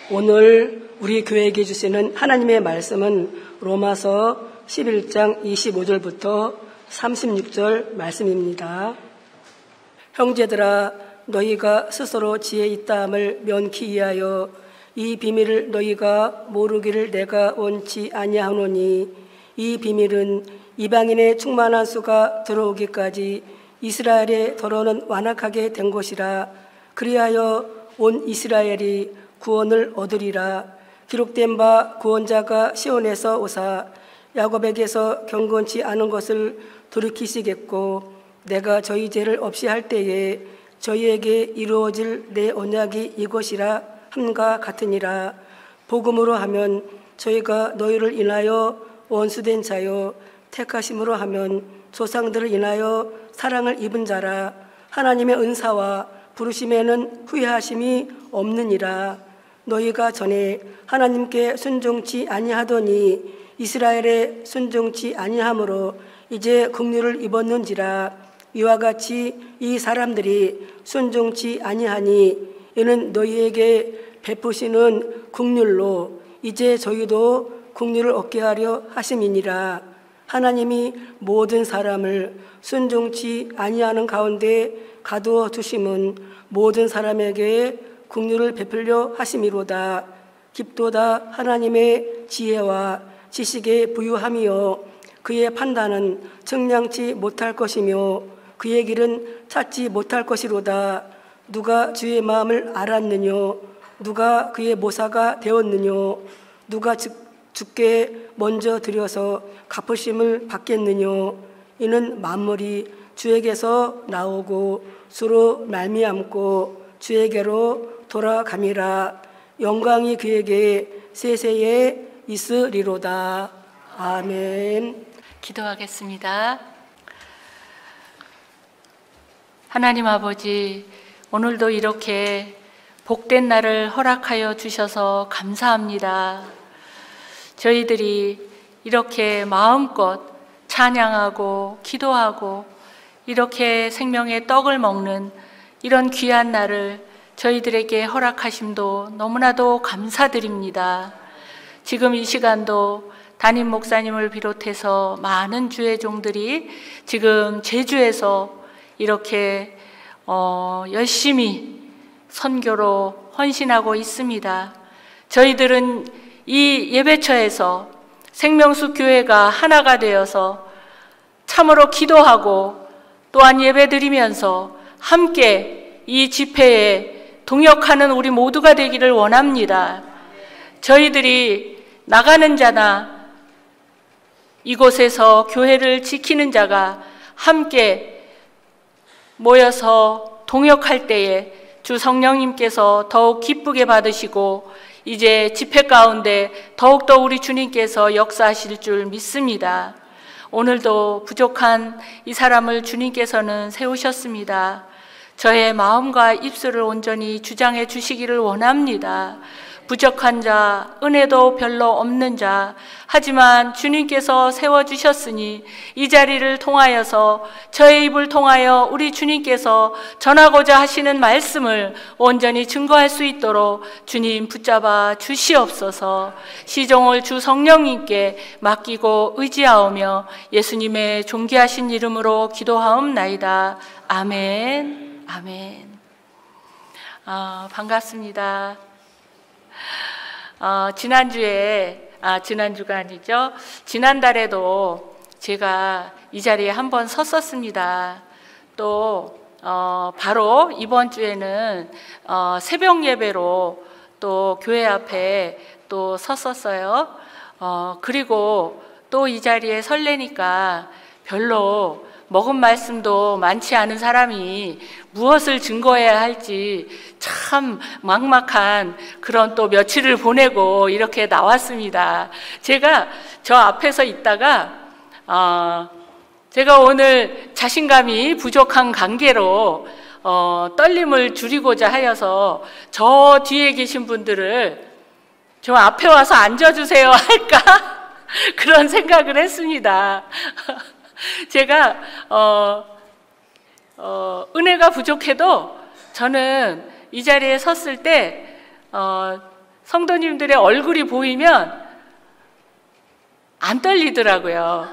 오늘 우리 교회에게 주시는 하나님의 말씀은 로마서 11장 25절부터 36절 말씀입니다. 형제들아, 너희가 스스로 지혜 있다함을 면키 위하여 이 비밀을 너희가 모르기를 내가 원치 아니하노니, 이 비밀은 이방인의 충만한 수가 들어오기까지 이스라엘의 더러는 완악하게 된 것이라. 그리하여 온 이스라엘이 구원을 얻으리라. 기록된 바 구원자가 시온에서 오사 야곱에게서 경건치 않은 것을 돌이키시겠고, 내가 저희 죄를 없이 할 때에 저희에게 이루어질 내 언약이 이것이라 함과 같으니라. 복음으로 하면 저희가 너희를 인하여 원수된 자요, 택하심으로 하면 조상들을 인하여 사랑을 입은 자라. 하나님의 은사와 부르심에는 후회하심이 없느니라. 너희가 전에 하나님께 순종치 아니하더니 이스라엘에 순종치 아니하므로 이제 긍휼을 입었는지라. 이와 같이 이 사람들이 순종치 아니하니 이는 너희에게 베푸시는 긍휼로 이제 저희도 긍휼을 얻게 하려 하심이니라. 하나님이 모든 사람을 순종치 아니하는 가운데 가두어 두심은 모든 사람에게 긍휼을 베풀려 하심이로다. 깊도다 하나님의 지혜와 지식의 부유함이요, 그의 판단은 측량치 못할 것이며 그의 길은 찾지 못할 것이로다. 누가 주의 마음을 알았느뇨? 누가 그의 모사가 되었느뇨? 누가 주께 먼저 드려서 갚으심을 받겠느뇨? 이는 만물이 주에게서 나오고 수로 말미암고 주에게로 돌아감이라. 영광이 그에게 세세에 있으리로다. 아멘. 기도하겠습니다. 하나님 아버지, 오늘도 이렇게 복된 날을 허락하여 주셔서 감사합니다. 저희들이 이렇게 마음껏 찬양하고 기도하고 이렇게 생명의 떡을 먹는 이런 귀한 날을 저희들에게 허락하심도 너무나도 감사드립니다. 지금 이 시간도 담임 목사님을 비롯해서 많은 주의 종들이 지금 제주에서 이렇게 열심히 선교로 헌신하고 있습니다. 저희들은 이 예배처에서 생명수 교회가 하나가 되어서 참으로 기도하고 또한 예배드리면서 함께 이 집회에 동역하는 우리 모두가 되기를 원합니다. 저희들이 나가는 자나 이곳에서 교회를 지키는 자가 함께 모여서 동역할 때에 주 성령님께서 더욱 기쁘게 받으시고 이제 집회 가운데 더욱더 우리 주님께서 역사하실 줄 믿습니다. 오늘도 부족한 이 사람을 주님께서는 세우셨습니다. 저의 마음과 입술을 온전히 주장해 주시기를 원합니다. 부족한 자, 은혜도 별로 없는 자, 하지만 주님께서 세워주셨으니 이 자리를 통하여서 저의 입을 통하여 우리 주님께서 전하고자 하시는 말씀을 온전히 증거할 수 있도록 주님 붙잡아 주시옵소서. 시종을 주 성령님께 맡기고 의지하오며 예수님의 존귀하신 이름으로 기도하옵나이다. 아멘. 아멘. 반갑습니다. 지난주가 아니죠. 지난달에도 제가 이 자리에 한번 섰었습니다. 또 바로 이번 주에는 새벽 예배로 또 교회 앞에 또 섰었어요. 그리고 또 이 자리에 설레니까 별로 먹은 말씀도 많지 않은 사람이 무엇을 증거해야 할지 참 막막한 그런 또 며칠을 보내고 이렇게 나왔습니다. 제가 저 앞에서 있다가 제가 오늘 자신감이 부족한 관계로 떨림을 줄이고자 하여서 저 뒤에 계신 분들을 저 앞에 와서 앉아주세요 할까? 그런 생각을 했습니다. 제가 은혜가 부족해도 저는 이 자리에 섰을 때 성도님들의 얼굴이 보이면 안 떨리더라고요.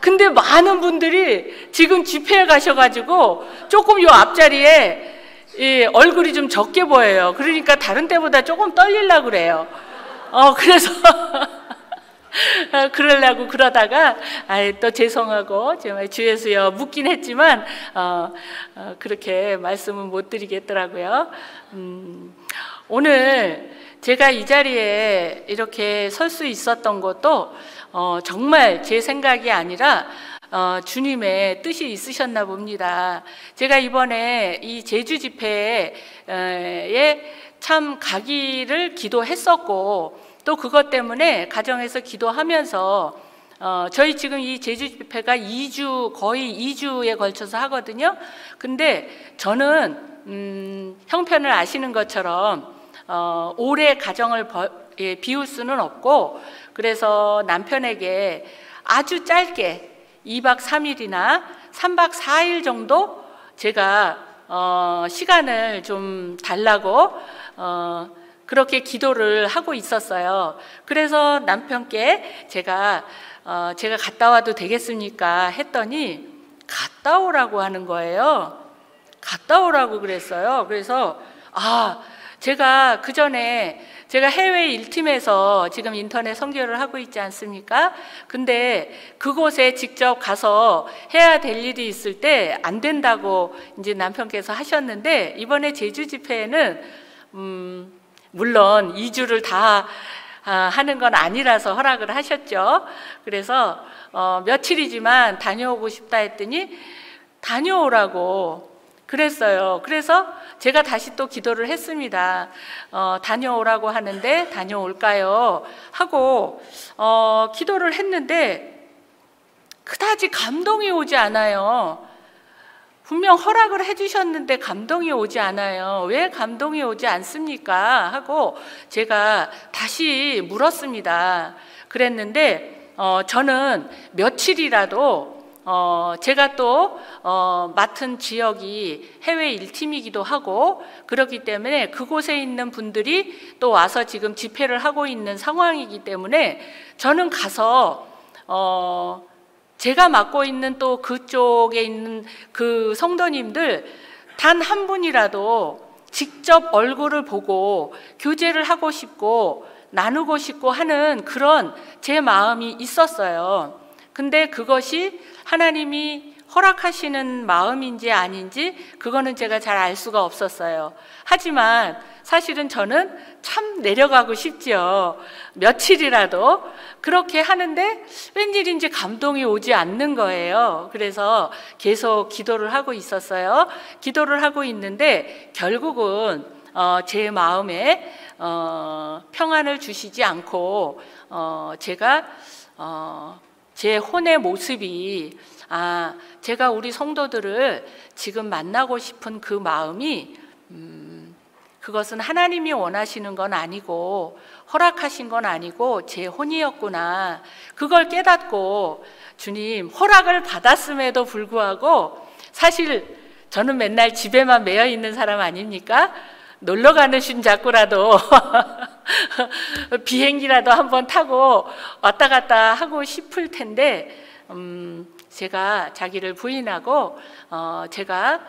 근데 많은 분들이 지금 집회에 가셔가지고 조금 요 앞자리에 이 얼굴이 좀 적게 보여요. 그러니까 다른 때보다 조금 떨리려고 그래요. 그래서 그러려고 그러다가 또 죄송하고 정말 주에서요 묻긴 했지만 그렇게 말씀은 못 드리겠더라고요. 오늘 제가 이 자리에 이렇게 설 수 있었던 것도 정말 제 생각이 아니라 주님의 뜻이 있으셨나 봅니다. 제가 이번에 이 제주 집회에 참 가기를 기도했었고 또 그것 때문에 가정에서 기도하면서 저희 지금 이 제주 집회가 2주 거의 2주에 걸쳐서 하거든요. 근데 저는 형편을 아시는 것처럼 오래 가정을 비울 수는 없고 그래서 남편에게 아주 짧게 2박 3일이나 3박 4일 정도 제가 시간을 좀 달라고 그렇게 기도를 하고 있었어요. 그래서 남편께 제가 갔다 와도 되겠습니까? 했더니 갔다 오라고 하는 거예요. 갔다 오라고 그랬어요. 그래서 제가 그 전에 제가 해외 1팀에서 지금 인터넷 선교를 하고 있지 않습니까? 근데 그곳에 직접 가서 해야 될 일이 있을 때 안 된다고 이제 남편께서 하셨는데 이번에 제주 집회에는 물론 2주를 다 하는 건 아니라서 허락을 하셨죠. 그래서 며칠이지만 다녀오고 싶다 했더니 다녀오라고 그랬어요. 그래서 제가 다시 또 기도를 했습니다. 다녀오라고 하는데 다녀올까요? 하고 기도를 했는데 그다지 감동이 오지 않아요. 분명 허락을 해주셨는데 감동이 오지 않아요. 왜 감동이 오지 않습니까? 하고 제가 다시 물었습니다. 그랬는데 저는 며칠이라도 제가 또 맡은 지역이 해외 1팀이기도 하고 그렇기 때문에 그곳에 있는 분들이 또 와서 지금 집회를 하고 있는 상황이기 때문에 저는 가서 제가 맡고 있는 또 그쪽에 있는 그 성도님들 단 한 분이라도 직접 얼굴을 보고 교제를 하고 싶고 나누고 싶고 하는 그런 제 마음이 있었어요. 근데 그것이 하나님이 허락하시는 마음인지 아닌지 그거는 제가 잘 알 수가 없었어요. 하지만 사실은 저는 참 내려가고 싶지요. 며칠이라도 그렇게 하는데 웬일인지 감동이 오지 않는 거예요. 그래서 계속 기도를 하고 있었어요. 기도를 하고 있는데 결국은 제 마음에 평안을 주시지 않고 제가 제 혼의 모습이 제가 우리 성도들을 지금 만나고 싶은 그 마음이 그것은 하나님이 원하시는 건 아니고 허락하신 건 아니고 제 혼이었구나. 그걸 깨닫고 주님 허락을 받았음에도 불구하고 사실 저는 맨날 집에만 매여 있는 사람 아닙니까? 놀러 가는 쉰자꾸라도 비행기라도 한번 타고 왔다 갔다 하고 싶을 텐데 제가 자기를 부인하고 제가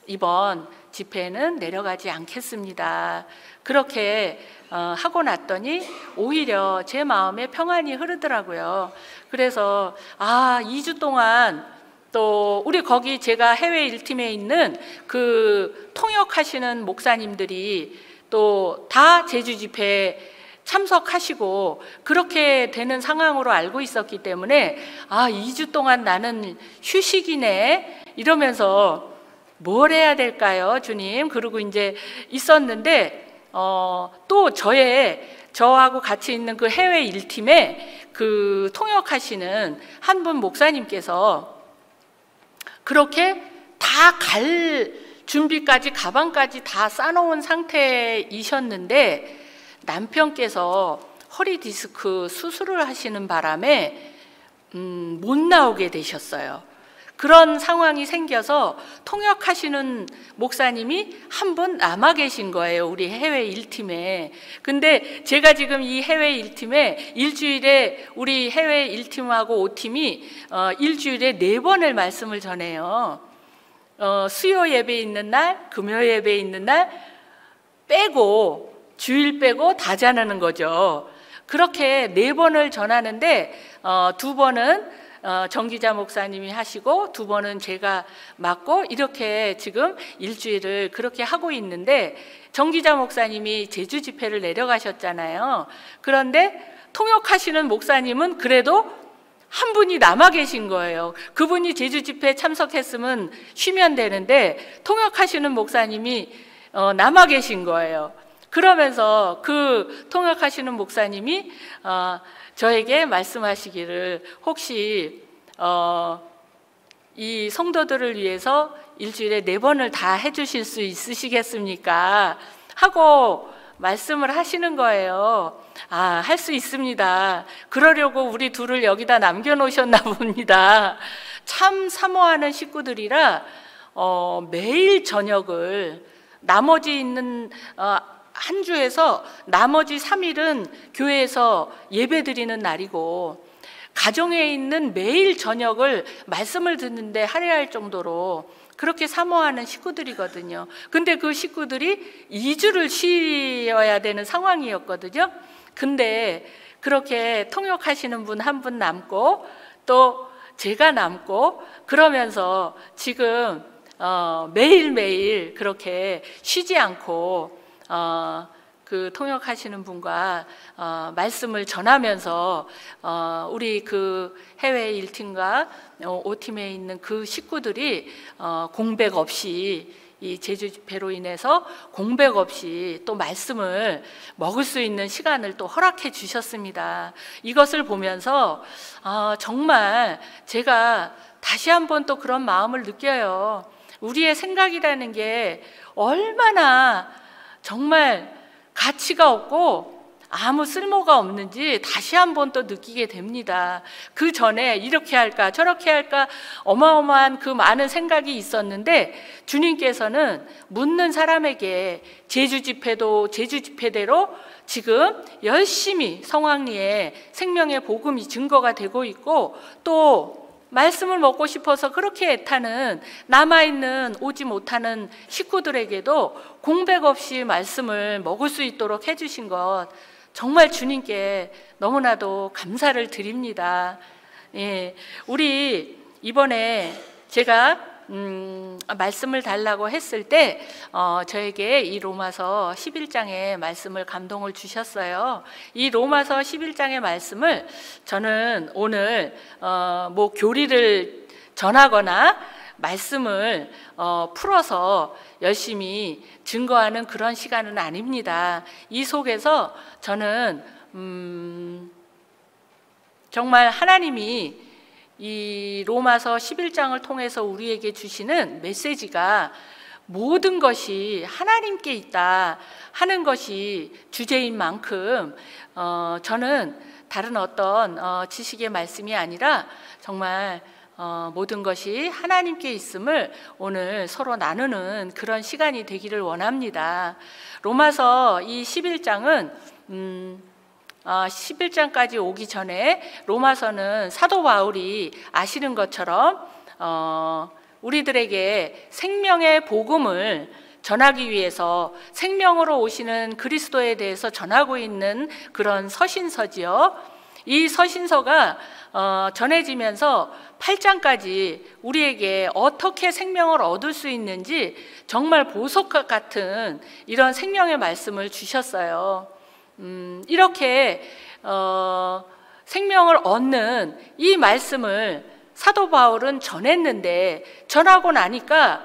이번 집회는 내려가지 않겠습니다. 그렇게 하고 났더니 오히려 제 마음에 평안이 흐르더라고요. 그래서 2주 동안 또 우리 거기 제가 해외 1팀에 있는 그 통역하시는 목사님들이 또 다 제주 집회에 참석하시고 그렇게 되는 상황으로 알고 있었기 때문에 2주 동안 나는 휴식이네 이러면서 뭘 해야 될까요, 주님? 그러고 이제 있었는데 또 저하고 같이 있는 그 해외 1팀에 그 통역하시는 한 분 목사님께서 그렇게 다 갈 준비까지 가방까지 다 싸놓은 상태이셨는데 남편께서 허리 디스크 수술을 하시는 바람에 못 나오게 되셨어요. 그런 상황이 생겨서 통역하시는 목사님이 한 분 남아 계신 거예요, 우리 해외 1팀에. 근데 제가 지금 이 해외 1팀에 일주일에 우리 해외 1팀하고 5팀이 일주일에 4번을 말씀을 전해요. 수요 예배 있는 날, 금요 예배 있는 날 빼고, 주일 빼고 다 전하는 거죠. 그렇게 4번을 전하는데 2번은 정기자 목사님이 하시고 2번은 제가 맡고, 이렇게 지금 일주일을 그렇게 하고 있는데, 정기자 목사님이 제주 집회를 내려가셨잖아요. 그런데 통역하시는 목사님은 그래도 한 분이 남아 계신 거예요. 그분이 제주 집회에 참석했으면 쉬면 되는데 통역하시는 목사님이 남아 계신 거예요. 그러면서 그 통역하시는 목사님이 저에게 말씀하시기를, 혹시 이 성도들을 위해서 일주일에 4번을 다 해주실 수 있으시겠습니까? 하고 말씀을 하시는 거예요. 할 수 있습니다. 그러려고 우리 둘을 여기다 남겨놓으셨나 봅니다. 참 사모하는 식구들이라 매일 저녁을, 나머지 있는 한 주에서 나머지 3일은 교회에서 예배 드리는 날이고, 가정에 있는 매일 저녁을 말씀을 듣는데 할애할 정도로 그렇게 사모하는 식구들이거든요. 근데 그 식구들이 2주를 쉬어야 되는 상황이었거든요. 근데 그렇게 통역하시는 분 한 분 남고 또 제가 남고, 그러면서 지금 매일매일 그렇게 쉬지 않고 그 통역하시는 분과 말씀을 전하면서 우리 그 해외 1팀과 5팀에 있는 그 식구들이 공백 없이, 이 제주 집회로 인해서 공백 없이 또 말씀을 먹을 수 있는 시간을 또 허락해 주셨습니다. 이것을 보면서 정말 제가 다시 한번 또 그런 마음을 느껴요. 우리의 생각이라는 게 얼마나 정말 가치가 없고 아무 쓸모가 없는지 다시 한번 또 느끼게 됩니다. 그 전에 이렇게 할까 저렇게 할까 어마어마한 그 많은 생각이 있었는데, 주님께서는 묻는 사람에게 제주 집회도 제주 집회대로 지금 열심히 성황리에 생명의 복음이 증거가 되고 있고, 또 말씀을 먹고 싶어서 그렇게 애타는 남아있는 오지 못하는 식구들에게도 공백 없이 말씀을 먹을 수 있도록 해주신 것, 정말 주님께 너무나도 감사를 드립니다. 예, 우리 이번에 제가 말씀을 달라고 했을 때 저에게 이 로마서 11장의 말씀을 감동을 주셨어요. 이 로마서 11장의 말씀을 저는 오늘 뭐 교리를 전하거나 말씀을 풀어서 열심히 증거하는 그런 시간은 아닙니다. 이 속에서 저는 정말 하나님이 이 로마서 11장을 통해서 우리에게 주시는 메시지가 모든 것이 하나님께 있다 하는 것이 주제인 만큼 저는 다른 어떤 지식의 말씀이 아니라 정말 모든 것이 하나님께 있음을 오늘 서로 나누는 그런 시간이 되기를 원합니다. 로마서 이 11장은 11장까지 오기 전에 로마서는 사도 바울이 아시는 것처럼 우리들에게 생명의 복음을 전하기 위해서 생명으로 오시는 그리스도에 대해서 전하고 있는 그런 서신서지요. 이 서신서가 전해지면서 8장까지 우리에게 어떻게 생명을 얻을 수 있는지 정말 보석과 같은 이런 생명의 말씀을 주셨어요. 이렇게 생명을 얻는 이 말씀을 사도 바울은 전했는데, 전하고 나니까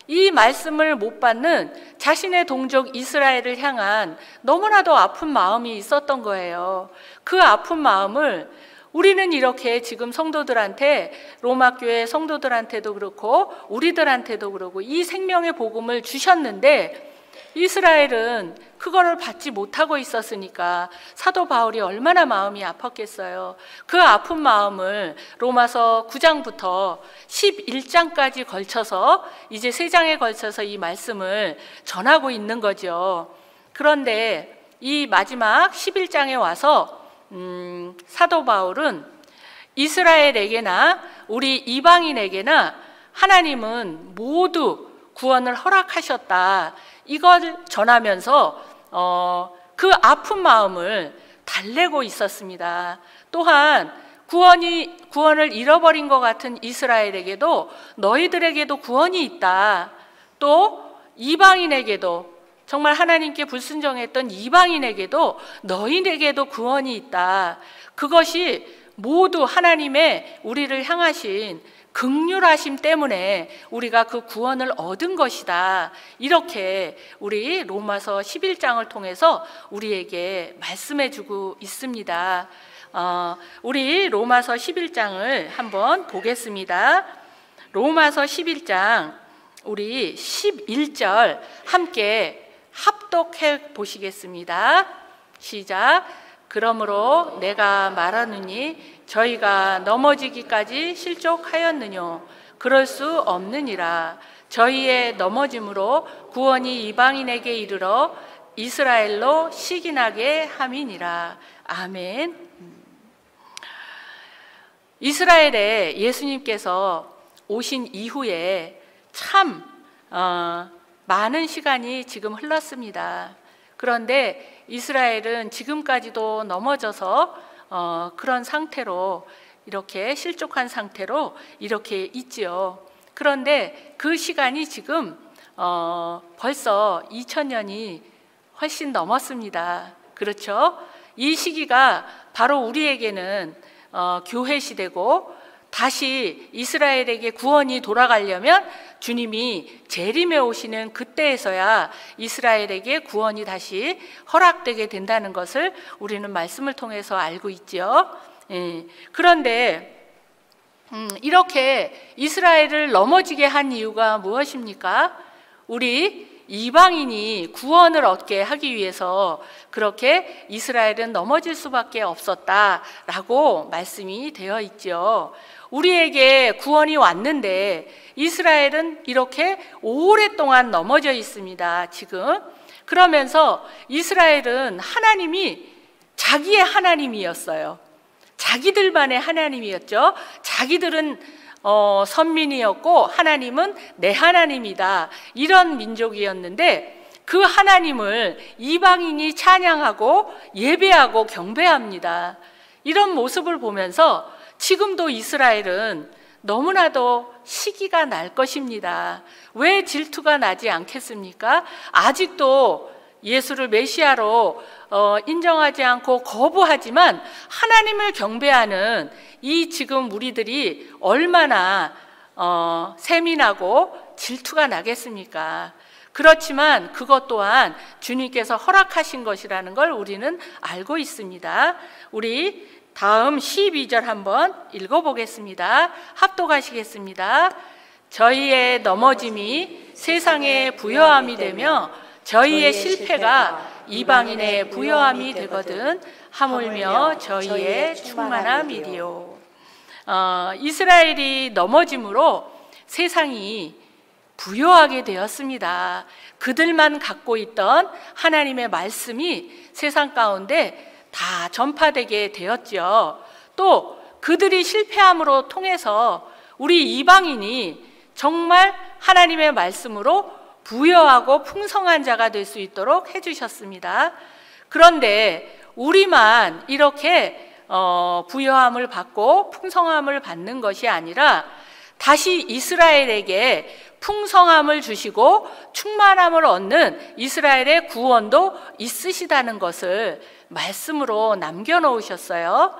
이 말씀을 못 받는 자신의 동족 이스라엘을 향한 너무나도 아픈 마음이 있었던 거예요. 그 아픈 마음을 우리는 이렇게 지금 성도들한테, 로마 교회 성도들한테도 그렇고 우리들한테도 그렇고 이 생명의 복음을 주셨는데, 이스라엘은 그거를 받지 못하고 있었으니까 사도 바울이 얼마나 마음이 아팠겠어요. 그 아픈 마음을 로마서 9장부터 11장까지 걸쳐서 이제 3장에 걸쳐서 이 말씀을 전하고 있는 거죠. 그런데 이 마지막 11장에 와서 사도 바울은 이스라엘에게나 우리 이방인에게나 하나님은 모두 구원을 허락하셨다. 이걸 전하면서 그 아픈 마음을 달래고 있었습니다. 또한 구원을 잃어버린 것 같은 이스라엘에게도 너희들에게도 구원이 있다. 또 이방인에게도 정말 하나님께 불순종했던 이방인에게도 너희에게도 구원이 있다. 그것이 모두 하나님의 우리를 향하신 긍휼하심 때문에 우리가 그 구원을 얻은 것이다. 이렇게 우리 로마서 11장을 통해서 우리에게 말씀해 주고 있습니다. 우리 로마서 11장을 한번 보겠습니다. 로마서 11장 우리 11절 함께 합독해 보시겠습니다. 시작. 그러므로 내가 말하노니 저희가 넘어지기까지 실족하였느뇨. 그럴 수 없느니라. 저희의 넘어짐으로 구원이 이방인에게 이르러 이스라엘로 시기나게 함이니라. 아멘. 이스라엘에 예수님께서 오신 이후에 참 많은 시간이 지금 흘렀습니다. 그런데 이스라엘은 지금까지도 넘어져서 그런 상태로 이렇게 실족한 상태로 이렇게 있지요. 그런데 그 시간이 지금 벌써 2000년이 훨씬 넘었습니다. 그렇죠? 이 시기가 바로 우리에게는 교회 시대고 다시 이스라엘에게 구원이 돌아가려면 주님이 재림에 오시는 그때에서야 이스라엘에게 구원이 다시 허락되게 된다는 것을 우리는 말씀을 통해서 알고 있죠. 그런데 이렇게 이스라엘을 넘어지게 한 이유가 무엇입니까? 우리 이방인이 구원을 얻게 하기 위해서 그렇게 이스라엘은 넘어질 수밖에 없었다라고 말씀이 되어 있죠. 우리에게 구원이 왔는데 이스라엘은 이렇게 오랫동안 넘어져 있습니다. 지금 그러면서 이스라엘은 하나님이 자기의 하나님이었어요. 자기들만의 하나님이었죠. 자기들은 선민이었고 하나님은 내 하나님이다. 이런 민족이었는데 그 하나님을 이방인이 찬양하고 예배하고 경배합니다. 이런 모습을 보면서 지금도 이스라엘은 너무나도 시기가 날 것입니다. 왜 질투가 나지 않겠습니까? 아직도 예수를 메시아로 인정하지 않고 거부하지만 하나님을 경배하는 이 지금 우리들이 얼마나 세민하고 질투가 나겠습니까? 그렇지만 그것 또한 주님께서 허락하신 것이라는 걸 우리는 알고 있습니다. 우리 다음 12절 한번 읽어보겠습니다. 합독하시겠습니다. 저희의 넘어짐이 세상의 부요함이 되며 저희의 실패가 이방인의 부요함이 되거든 하물며 저희의 충만함이리요. 이스라엘이 넘어짐으로 세상이 부요하게 되었습니다. 그들만 갖고 있던 하나님의 말씀이 세상 가운데 다 전파되게 되었죠. 또 그들이 실패함으로 통해서 우리 이방인이 정말 하나님의 말씀으로 부여하고 풍성한 자가 될 수 있도록 해주셨습니다. 그런데 우리만 이렇게 부여함을 받고 풍성함을 받는 것이 아니라 다시 이스라엘에게 풍성함을 주시고 충만함을 얻는 이스라엘의 구원도 있으시다는 것을 말씀으로 남겨놓으셨어요.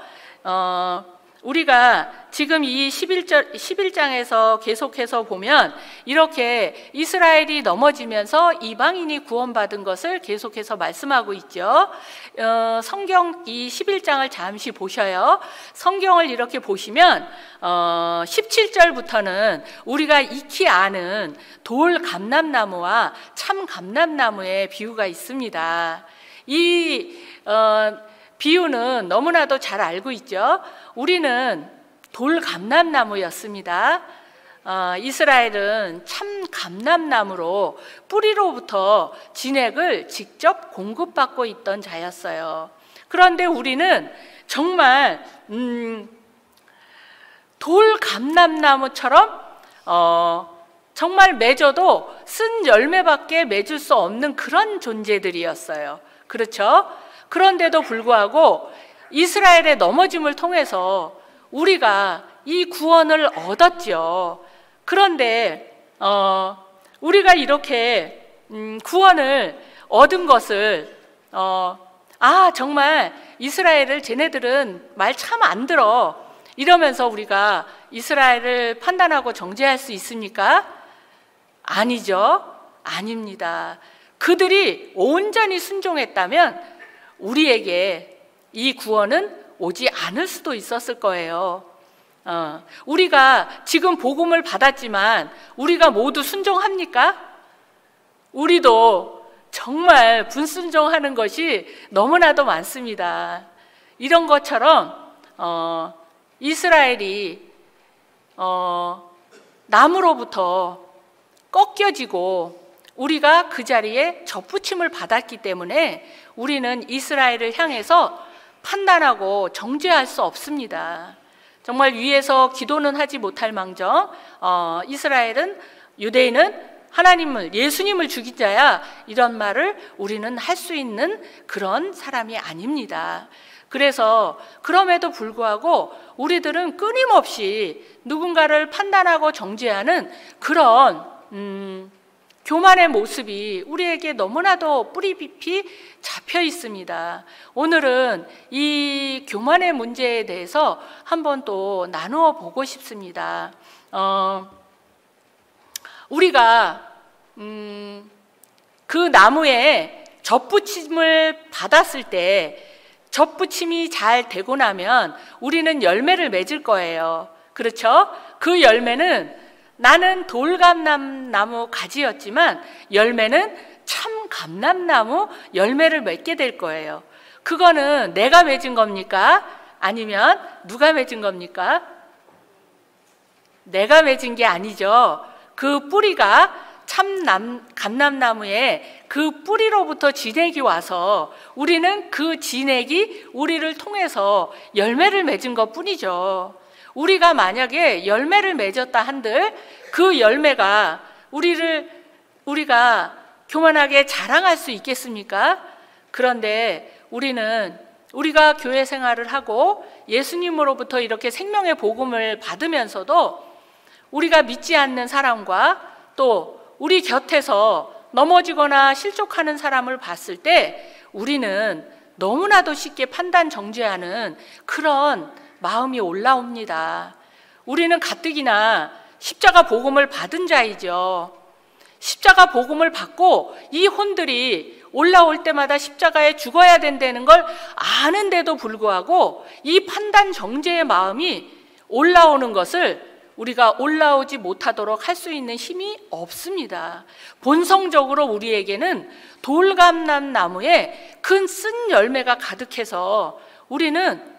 우리가 지금 이 11장에서 계속해서 보면 이렇게 이스라엘이 넘어지면서 이방인이 구원받은 것을 계속해서 말씀하고 있죠. 성경 이 11장을 잠시 보셔요. 성경을 이렇게 보시면 17절부터는 우리가 익히 아는 돌 감람나무와 참 감람나무의 비유가 있습니다. 이 비유는 너무나도 잘 알고 있죠. 우리는 돌 감람나무였습니다. 이스라엘은 참 감람나무로 뿌리로부터 진액을 직접 공급받고 있던 자였어요. 그런데 우리는 정말 돌 감람나무처럼 정말 맺어도 쓴 열매밖에 맺을 수 없는 그런 존재들이었어요. 그렇죠? 그런데도 불구하고 이스라엘의 넘어짐을 통해서 우리가 이 구원을 얻었죠. 그런데 우리가 이렇게 구원을 얻은 것을 정말 이스라엘을 쟤네들은 말 참 안 들어 이러면서 우리가 이스라엘을 판단하고 정죄할 수 있습니까? 아니죠. 아닙니다. 그들이 온전히 순종했다면 우리에게 이 구원은 오지 않을 수도 있었을 거예요. 우리가 지금 복음을 받았지만 우리가 모두 순종합니까? 우리도 정말 불순종하는 것이 너무나도 많습니다. 이런 것처럼 이스라엘이 나무로부터 꺾여지고 우리가 그 자리에 접붙임을 받았기 때문에 우리는 이스라엘을 향해서 판단하고 정죄할 수 없습니다. 정말 위에서 기도는 하지 못할 망정 이스라엘은 유대인은 하나님을 예수님을 죽인 자야 이런 말을 우리는 할 수 있는 그런 사람이 아닙니다. 그래서 그럼에도 불구하고 우리들은 끊임없이 누군가를 판단하고 정죄하는 그런 교만의 모습이 우리에게 너무나도 뿌리 깊이 잡혀 있습니다. 오늘은 이 교만의 문제에 대해서 한번 또 나누어 보고 싶습니다. 우리가 그 나무에 젖붙임을 받았을 때 젖붙임이 잘 되고 나면 우리는 열매를 맺을 거예요. 그렇죠? 그 열매는 나는 돌감람나무 가지였지만 열매는 참 감람나무 열매를 맺게 될 거예요. 그거는 내가 맺은 겁니까? 아니면 누가 맺은 겁니까? 내가 맺은 게 아니죠. 그 뿌리가 참 감람나무에 그 뿌리로부터 진액이 와서 우리는 그 진액이 우리를 통해서 열매를 맺은 것 뿐이죠. 우리가 만약에 열매를 맺었다 한들 그 열매가 우리가 교만하게 자랑할 수 있겠습니까? 그런데 우리가 교회 생활을 하고 예수님으로부터 이렇게 생명의 복음을 받으면서도 우리가 믿지 않는 사람과 또 우리 곁에서 넘어지거나 실족하는 사람을 봤을 때 우리는 너무나도 쉽게 판단 정죄하는 그런 마음이 올라옵니다. 우리는 가뜩이나 십자가 복음을 받은 자이죠. 십자가 복음을 받고 이 혼들이 올라올 때마다 십자가에 죽어야 된다는 걸 아는데도 불구하고 이 판단 정죄의 마음이 올라오는 것을 우리가 올라오지 못하도록 할 수 있는 힘이 없습니다. 본성적으로 우리에게는 돌감람나무에 큰 쓴 열매가 가득해서 우리는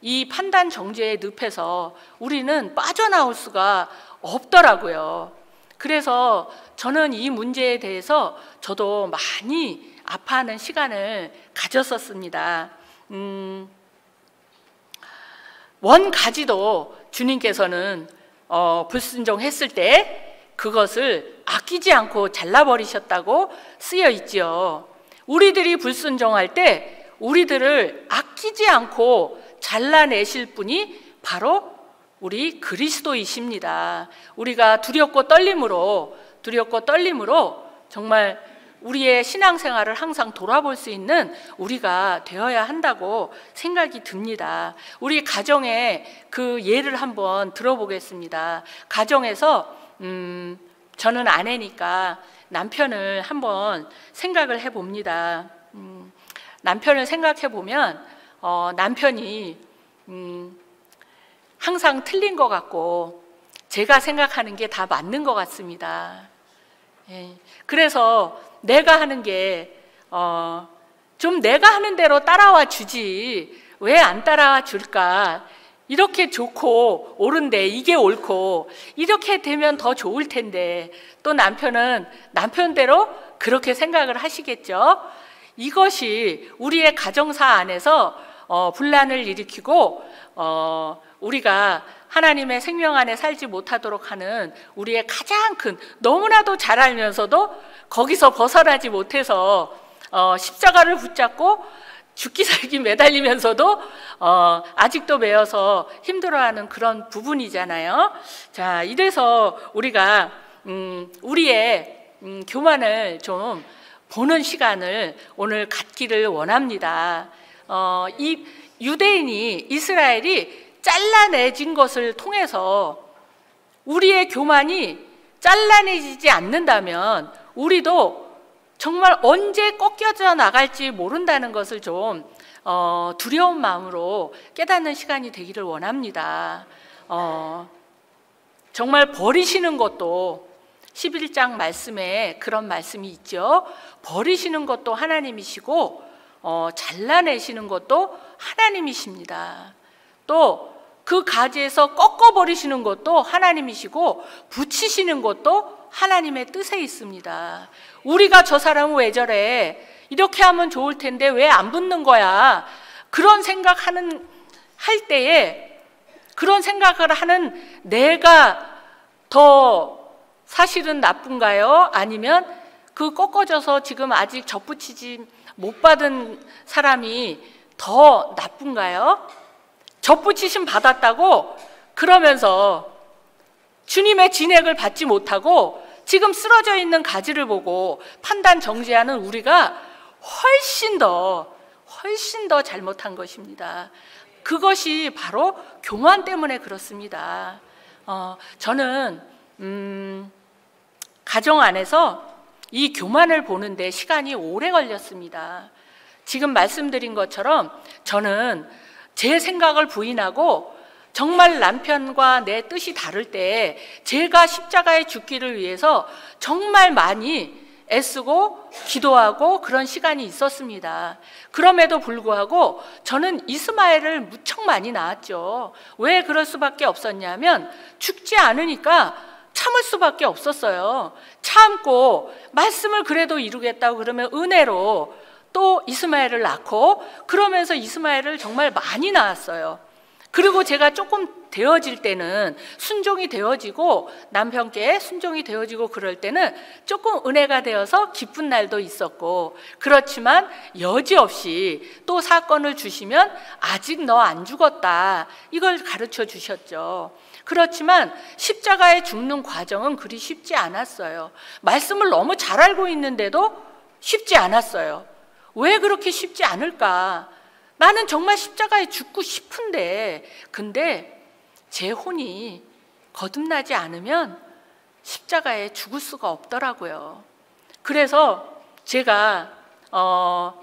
이 판단 정죄의 늪에서 우리는 빠져나올 수가 없더라고요. 그래서 저는 이 문제에 대해서 저도 많이 아파하는 시간을 가졌었습니다. 원가지도 주님께서는 불순종했을 때 그것을 아끼지 않고 잘라버리셨다고 쓰여 있지요. 우리들이 불순종할 때 우리들을 아끼지 않고 잘라내실 분이 바로 우리 그리스도이십니다. 우리가 두렵고 떨림으로 정말 우리의 신앙생활을 항상 돌아볼 수 있는 우리가 되어야 한다고 생각이 듭니다. 우리 가정의 그 예를 한번 들어보겠습니다. 가정에서 저는 아내니까 남편을 한번 생각을 해봅니다. 남편을 생각해 보면 남편이 항상 틀린 것 같고 제가 생각하는 게 다 맞는 것 같습니다. 그래서 내가 하는 게 좀 내가 하는 대로 따라와 주지 왜 안 따라와 줄까? 이렇게 좋고 옳은데 이게 옳고 이렇게 되면 더 좋을 텐데 또 남편은 남편대로 그렇게 생각을 하시겠죠. 이것이 우리의 가정사 안에서 분란을 일으키고 우리가 하나님의 생명 안에 살지 못하도록 하는 우리의 가장 큰, 너무나도 잘 알면서도 거기서 벗어나지 못해서 십자가를 붙잡고 죽기 살기 매달리면서도 아직도 매여서 힘들어하는 그런 부분이잖아요. 자, 이래서 우리가 우리의 교만을 좀 보는 시간을 오늘 갖기를 원합니다. 이 유대인이, 이스라엘이 잘라내진 것을 통해서 우리의 교만이 잘라내지지 않는다면 우리도 정말 언제 꺾여져 나갈지 모른다는 것을 좀 두려운 마음으로 깨닫는 시간이 되기를 원합니다. 정말 버리시는 것도 11장 말씀에 그런 말씀이 있죠. 버리시는 것도 하나님이시고 잘라내시는 것도 하나님이십니다. 또 그 가지에서 꺾어버리시는 것도 하나님이시고 붙이시는 것도 하나님의 뜻에 있습니다. 우리가 저 사람은 왜 저래? 이렇게 하면 좋을 텐데 왜 안 붙는 거야? 그런 생각하는 할 때에 그런 생각을 하는 내가 더 사실은 나쁜가요? 아니면 그 꺾어져서 지금 아직 접붙이지 못 받은 사람이 더 나쁜가요? 접붙이심 받았다고 그러면서 주님의 진액을 받지 못하고 지금 쓰러져 있는 가지를 보고 판단 정죄하는 우리가 훨씬 더 잘못한 것입니다. 그것이 바로 교만 때문에 그렇습니다. 저는 가정 안에서 이 교만을 보는데 시간이 오래 걸렸습니다. 지금 말씀드린 것처럼 저는 제 생각을 부인하고 정말 남편과 내 뜻이 다를 때 제가 십자가에 죽기를 위해서 정말 많이 애쓰고 기도하고 그런 시간이 있었습니다. 그럼에도 불구하고 저는 이스마엘을 무척 많이 낳았죠. 왜 그럴 수밖에 없었냐면 죽지 않으니까 참을 수밖에 없었어요. 참고 말씀을 그래도 이루겠다고 그러면 은혜로 또 이스마엘을 낳고 그러면서 이스마엘을 정말 많이 낳았어요. 그리고 제가 조금 되어질 때는 순종이 되어지고 남편께 순종이 되어지고 그럴 때는 조금 은혜가 되어서 기쁜 날도 있었고 그렇지만 여지없이 또 사건을 주시면 아직 너 안 죽었다 이걸 가르쳐 주셨죠. 그렇지만 십자가에 죽는 과정은 그리 쉽지 않았어요. 말씀을 너무 잘 알고 있는데도 쉽지 않았어요. 왜 그렇게 쉽지 않을까? 나는 정말 십자가에 죽고 싶은데 근데 제 혼이 거듭나지 않으면 십자가에 죽을 수가 없더라고요. 그래서 제가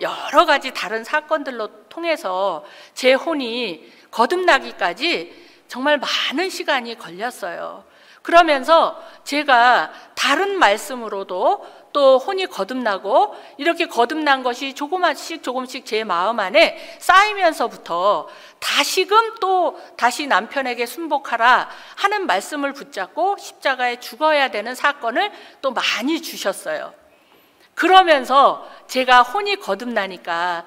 여러 가지 다른 사건들로 통해서 제 혼이 거듭나기까지 정말 많은 시간이 걸렸어요. 그러면서 제가 다른 말씀으로도 또 혼이 거듭나고 이렇게 거듭난 것이 조금씩 제 마음 안에 쌓이면서부터 다시금 또 다시 남편에게 순복하라 하는 말씀을 붙잡고 십자가에 죽어야 되는 사건을 또 많이 주셨어요. 그러면서 제가 혼이 거듭나니까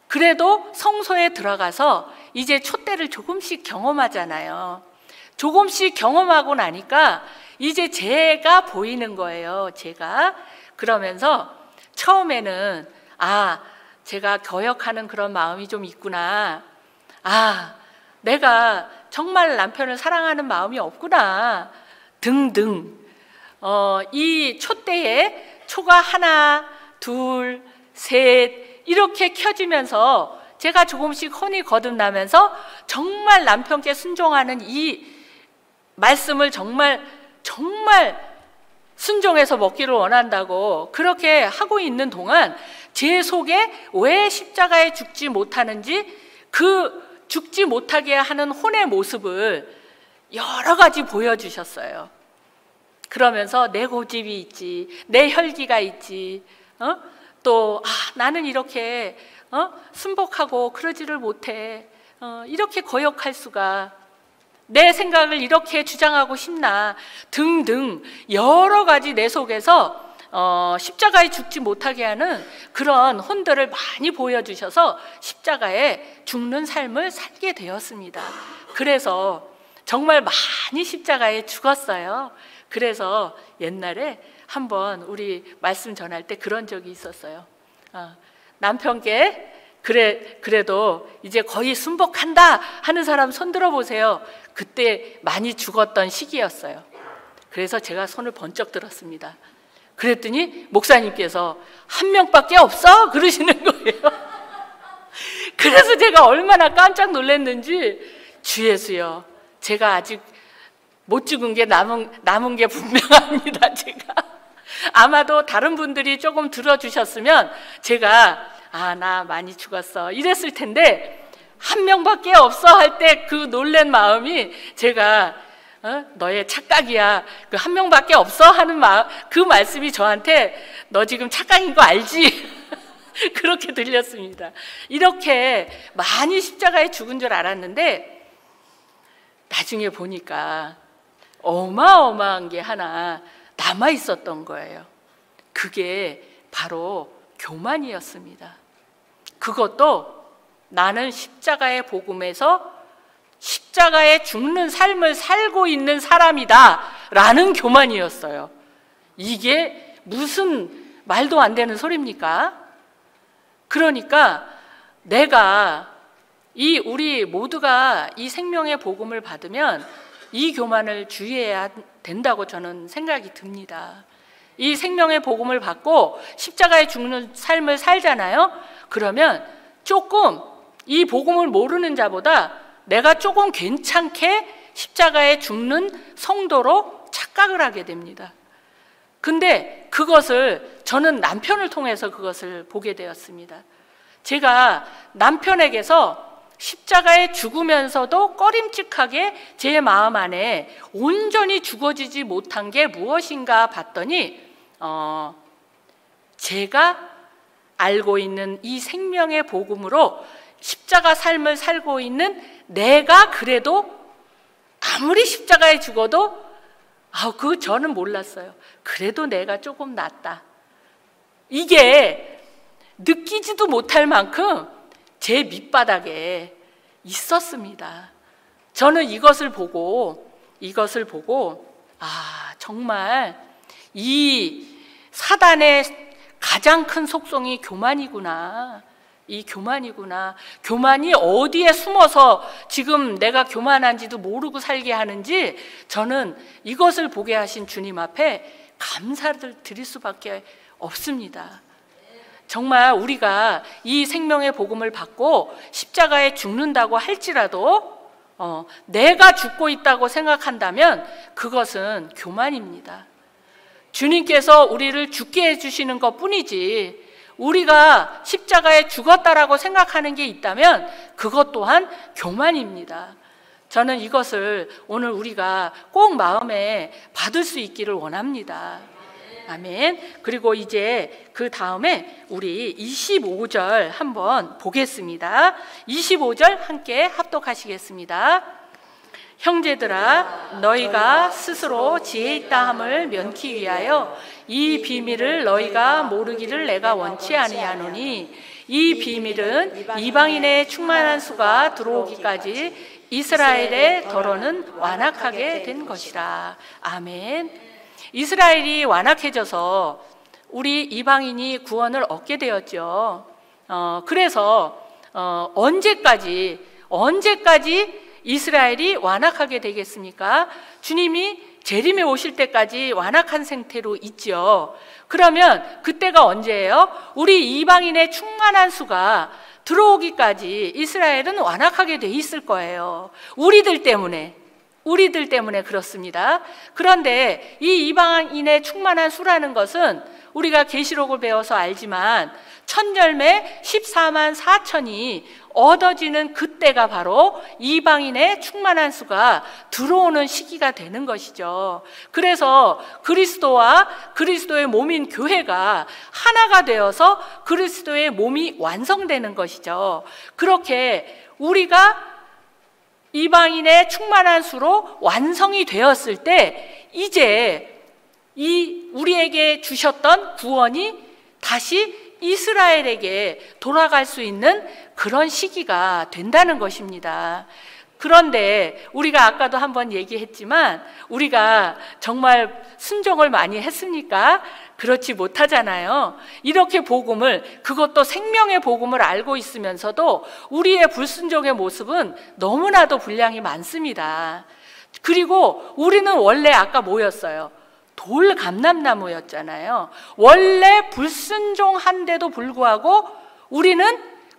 그래도 성소에 들어가서 이제 촛대를 조금씩 경험하잖아요. 조금씩 경험하고 나니까 이제 제가 보이는 거예요. 제가. 그러면서 처음에는 제가 거역하는 그런 마음이 좀 있구나. 내가 정말 남편을 사랑하는 마음이 없구나. 등등. 이 촛대에 초가 하나, 둘, 셋 이렇게 켜지면서 제가 조금씩 혼이 거듭나면서 정말 남편께 순종하는 이 말씀을 정말 순종해서 먹기를 원한다고 그렇게 하고 있는 동안 제 속에 왜 십자가에 죽지 못하는지, 그 죽지 못하게 하는 혼의 모습을 여러 가지 보여주셨어요. 그러면서 내 고집이 있지, 내 혈기가 있지, 또 나는 이렇게 순복하고 그러지를 못해, 이렇게 거역할 수가, 내 생각을 이렇게 주장하고 싶나 등등 여러 가지 내 속에서 십자가에 죽지 못하게 하는 그런 혼들을 많이 보여주셔서 십자가에 죽는 삶을 살게 되었습니다. 그래서 정말 많이 십자가에 죽었어요. 그래서 옛날에 한번 우리 말씀 전할 때 그런 적이 있었어요. 남편께 그래도 이제 거의 순복한다 하는 사람 손 들어보세요. 그때 많이 죽었던 시기였어요. 그래서 제가 손을 번쩍 들었습니다. 그랬더니 목사님께서 한 명밖에 없어? 그러시는 거예요. 그래서 제가 얼마나 깜짝 놀랐는지, 주 예수여, 제가 아직 못 죽은 게 남은 게 분명합니다. 제가 아마도 다른 분들이 조금 들어주셨으면 제가 나 많이 죽었어 이랬을 텐데, 한 명밖에 없어 할 때 그 놀란 마음이, 제가 너의 착각이야, 그 한 명밖에 없어 하는 그 말씀이 저한테 너 지금 착각인 거 알지? 그렇게 들렸습니다. 이렇게 많이 십자가에 죽은 줄 알았는데 나중에 보니까 어마어마한 게 하나 남아 있었던 거예요. 그게 바로 교만이었습니다. 그것도 나는 십자가의 복음에서 십자가에 죽는 삶을 살고 있는 사람이다 라는 교만이었어요. 이게 무슨 말도 안 되는 소리입니까? 그러니까 내가 우리 모두가 이 생명의 복음을 받으면 이 교만을 주의해야 된다고 저는 생각이 듭니다. 이 생명의 복음을 받고 십자가에 죽는 삶을 살잖아요. 그러면 조금 이 복음을 모르는 자보다 내가 조금 괜찮게 십자가에 죽는 성도로 착각을 하게 됩니다. 근데 그것을 저는 남편을 통해서 그것을 보게 되었습니다. 제가 남편에게서 십자가에 죽으면서도 꺼림칙하게 제 마음 안에 온전히 죽어지지 못한 게 무엇인가 봤더니 제가 알고 있는 이 생명의 복음으로 십자가 삶을 살고 있는 내가 그래도 아무리 십자가에 죽어도 저는 몰랐어요. 그래도 내가 조금 낫다. 이게 느끼지도 못할 만큼 제 밑바닥에 있었습니다. 저는 이것을 보고 정말 이 사단의 가장 큰 속성이 교만이구나. 이 교만이구나. 교만이 어디에 숨어서 지금 내가 교만한지도 모르고 살게 하는지, 저는 이것을 보게 하신 주님 앞에 감사를 드릴 수밖에 없습니다. 정말 우리가 이 생명의 복음을 받고 십자가에 죽는다고 할지라도 내가 죽고 있다고 생각한다면 그것은 교만입니다. 주님께서 우리를 죽게 해주시는 것뿐이지, 우리가 십자가에 죽었다라고 생각하는 게 있다면 그것 또한 교만입니다. 저는 이것을 오늘 우리가 꼭 마음에 받을 수 있기를 원합니다. 아멘. 그리고 이제 그 다음에 우리 25절 한번 보겠습니다. 25절 함께 합독하시겠습니다. 형제들아, 너희가 스스로 지혜 있다 함을 면키 위하여 이 비밀을 너희가 모르기를 내가 원치 아니하노니, 이 비밀은 이방인의 충만한 수가 들어오기까지 이스라엘의 더러는 완악하게 된 것이라. 아멘. 이스라엘이 완악해져서 우리 이방인이 구원을 얻게 되었죠. 그래서 언제까지 이스라엘이 완악하게 되겠습니까? 주님이 재림에 오실 때까지 완악한 상태로 있죠. 그러면 그때가 언제예요? 우리 이방인의 충만한 수가 들어오기까지 이스라엘은 완악하게 돼 있을 거예요. 우리들 때문에 그렇습니다. 그런데 이 이방인의 충만한 수라는 것은 우리가 계시록을 배워서 알지만 천열매 14만 4천이 얻어지는 그때가 바로 이방인의 충만한 수가 들어오는 시기가 되는 것이죠. 그래서 그리스도와 그리스도의 몸인 교회가 하나가 되어서 그리스도의 몸이 완성되는 것이죠. 그렇게 우리가 이방인의 충만한 수로 완성이 되었을 때 이제 이 우리에게 주셨던 구원이 다시 이스라엘에게 돌아갈 수 있는 그런 시기가 된다는 것입니다. 그런데 우리가 아까도 한번 얘기했지만 우리가 정말 순종을 많이 했습니까? 그렇지 못하잖아요. 이렇게 복음을, 그것도 생명의 복음을 알고 있으면서도 우리의 불순종의 모습은 너무나도 분량이 많습니다. 그리고 우리는 원래 아까 뭐였어요? 돌감람나무였잖아요. 원래 불순종한데도 불구하고 우리는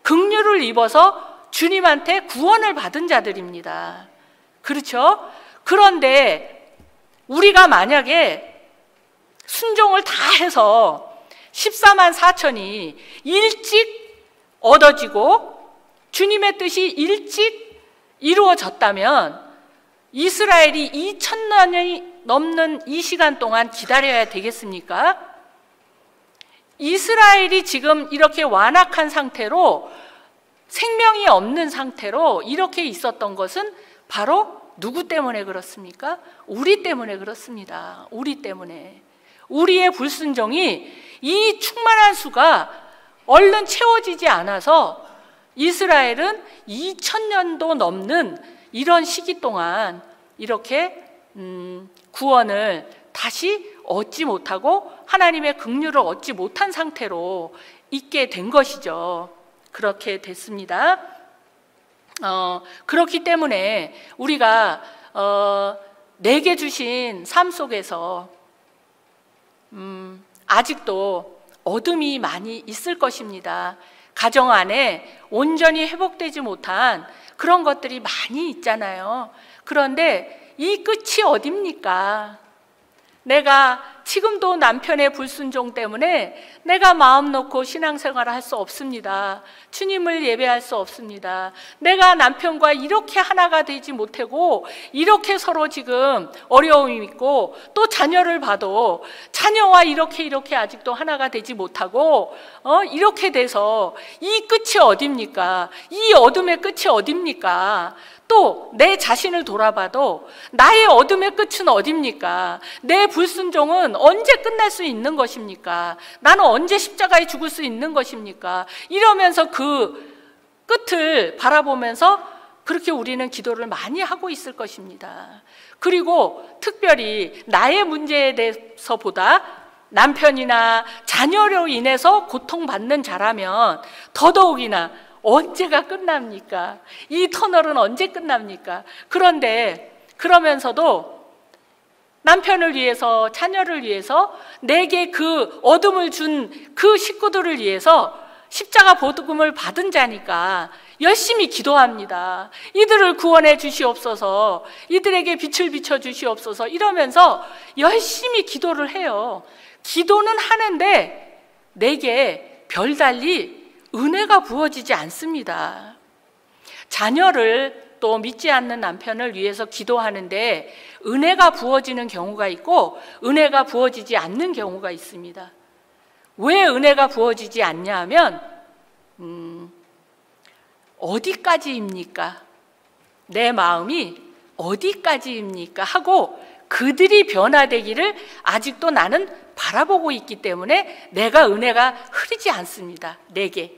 긍휼을 입어서 주님한테 구원을 받은 자들입니다. 그렇죠? 그런데 우리가 만약에 순종을 다 해서 14만 4천이 일찍 얻어지고 주님의 뜻이 일찍 이루어졌다면 이스라엘이 2000년이 넘는 이 시간 동안 기다려야 되겠습니까? 이스라엘이 지금 이렇게 완악한 상태로, 생명이 없는 상태로 이렇게 있었던 것은 바로 누구 때문에 그렇습니까? 우리 때문에 그렇습니다. 우리 때문에. 우리의 불순종이 이 충만한 수가 얼른 채워지지 않아서 이스라엘은 2000년도 넘는 이런 시기 동안 이렇게 구원을 다시 얻지 못하고 하나님의 긍휼을 얻지 못한 상태로 있게 된 것이죠. 그렇게 됐습니다. 그렇기 때문에 우리가 내게 주신 삶 속에서 아직도 어둠이 많이 있을 것입니다. 가정 안에 온전히 회복되지 못한 그런 것들이 많이 있잖아요. 그런데 이 끝이 어딥니까? 내가 지금도 남편의 불순종 때문에 내가 마음 놓고 신앙생활을 할 수 없습니다. 주님을 예배할 수 없습니다. 내가 남편과 이렇게 하나가 되지 못하고 이렇게 서로 지금 어려움이 있고 또 자녀를 봐도 자녀와 이렇게 아직도 하나가 되지 못하고 이렇게 돼서 이 끝이 어딥니까? 이 어둠의 끝이 어딥니까? 또 내 자신을 돌아봐도 나의 어둠의 끝은 어딥니까? 내 불순종은 언제 끝날 수 있는 것입니까? 나는 언제 십자가에 죽을 수 있는 것입니까? 이러면서 그 끝을 바라보면서 그렇게 우리는 기도를 많이 하고 있을 것입니다. 그리고 특별히 나의 문제에 대해서보다 남편이나 자녀로 인해서 고통받는 자라면 더더욱이나 언제가 끝납니까? 이 터널은 언제 끝납니까? 그런데 그러면서도 남편을 위해서, 자녀를 위해서, 내게 그 어둠을 준 그 식구들을 위해서 십자가 보금을 받은 자니까 열심히 기도합니다. 이들을 구원해 주시옵소서, 이들에게 빛을 비춰 주시옵소서 이러면서 열심히 기도를 해요. 기도는 하는데 내게 별달리 은혜가 부어지지 않습니다. 자녀를 또 믿지 않는 남편을 위해서 기도하는데 은혜가 부어지는 경우가 있고 은혜가 부어지지 않는 경우가 있습니다. 왜 은혜가 부어지지 않냐 하면 어디까지입니까? 내 마음이 어디까지입니까? 하고 그들이 변화되기를 아직도 나는 바라보고 있기 때문에 내가 은혜가 흐르지 않습니다. 내게.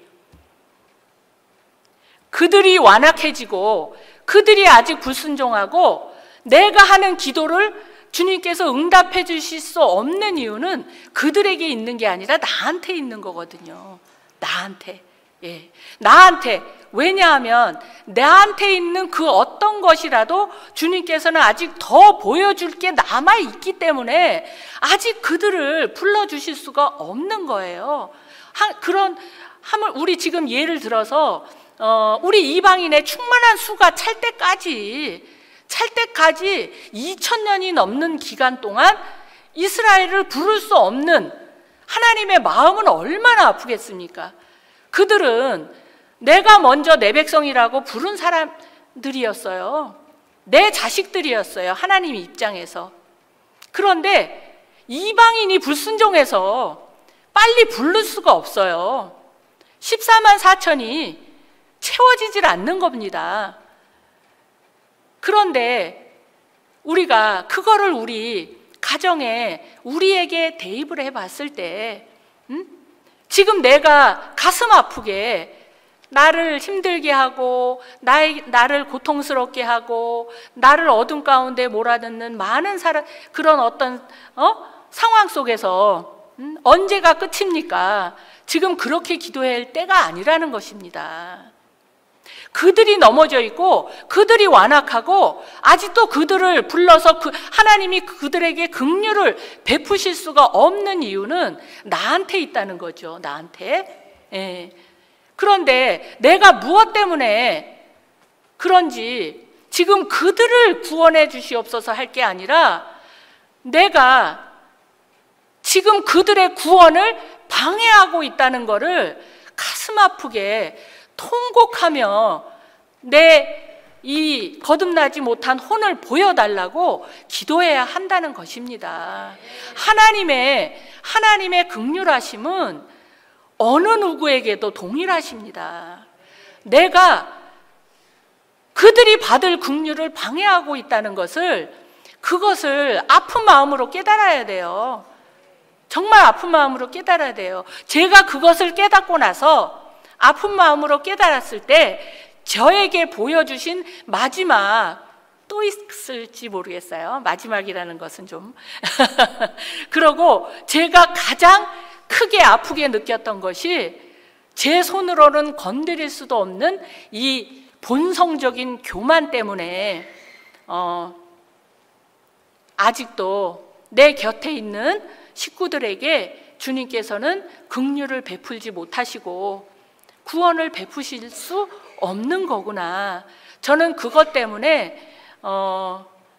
그들이 완악해지고 그들이 아직 불순종하고 내가 하는 기도를 주님께서 응답해 주실 수 없는 이유는 그들에게 있는 게 아니라 나한테 있는 거거든요. 나한테. 예. 나한테 왜냐하면 나한테 있는 그 어떤 것이라도 주님께서는 아직 더 보여줄 게 남아있기 때문에 아직 그들을 불러주실 수가 없는 거예요. 우리 지금 예를 들어서 우리 이방인의 충만한 수가 찰 때까지 2000년이 넘는 기간 동안 이스라엘을 부를 수 없는 하나님의 마음은 얼마나 아프겠습니까? 그들은 내가 먼저 내 백성이라고 부른 사람들이었어요. 내 자식들이었어요. 하나님 입장에서. 그런데 이방인이 불순종해서 빨리 부를 수가 없어요. 14만 4천이 채워지질 않는 겁니다. 그런데 우리가 그거를 우리 가정에 우리에게 대입을 해봤을 때 지금 내가 가슴 아프게 나를 힘들게 하고 나를 고통스럽게 하고 나를 어둠 가운데 몰아넣는 많은 그런 어떤 상황 속에서 언제가 끝입니까? 지금 그렇게 기도해야 할 때가 아니라는 것입니다. 그들이 넘어져 있고 그들이 완악하고 아직도 그들을 불러서 하나님이 그들에게 긍휼을 베푸실 수가 없는 이유는 나한테 있다는 거죠. 나한테. 예. 그런데 내가 무엇 때문에 그런지 지금 그들을 구원해 주시옵소서 할 게 아니라 내가 지금 그들의 구원을 방해하고 있다는 것을 가슴 아프게 통곡하며 내 이 거듭나지 못한 혼을 보여달라고 기도해야 한다는 것입니다. 하나님의 긍휼하심은 어느 누구에게도 동일하십니다. 내가 그들이 받을 긍휼을 방해하고 있다는 그것을 아픈 마음으로 깨달아야 돼요. 정말 아픈 마음으로 깨달아야 돼요. 제가 그것을 깨닫고 나서 아픈 마음으로 깨달았을 때 저에게 보여주신 마지막, 또 있을지 모르겠어요. 마지막이라는 것은 좀 그러고 제가 가장 크게 아프게 느꼈던 것이 제 손으로는 건드릴 수도 없는 이 본성적인 교만 때문에 아직도 내 곁에 있는 식구들에게 주님께서는 긍휼을 베풀지 못하시고 구원을 베푸실 수 없는 거구나. 저는 그것 때문에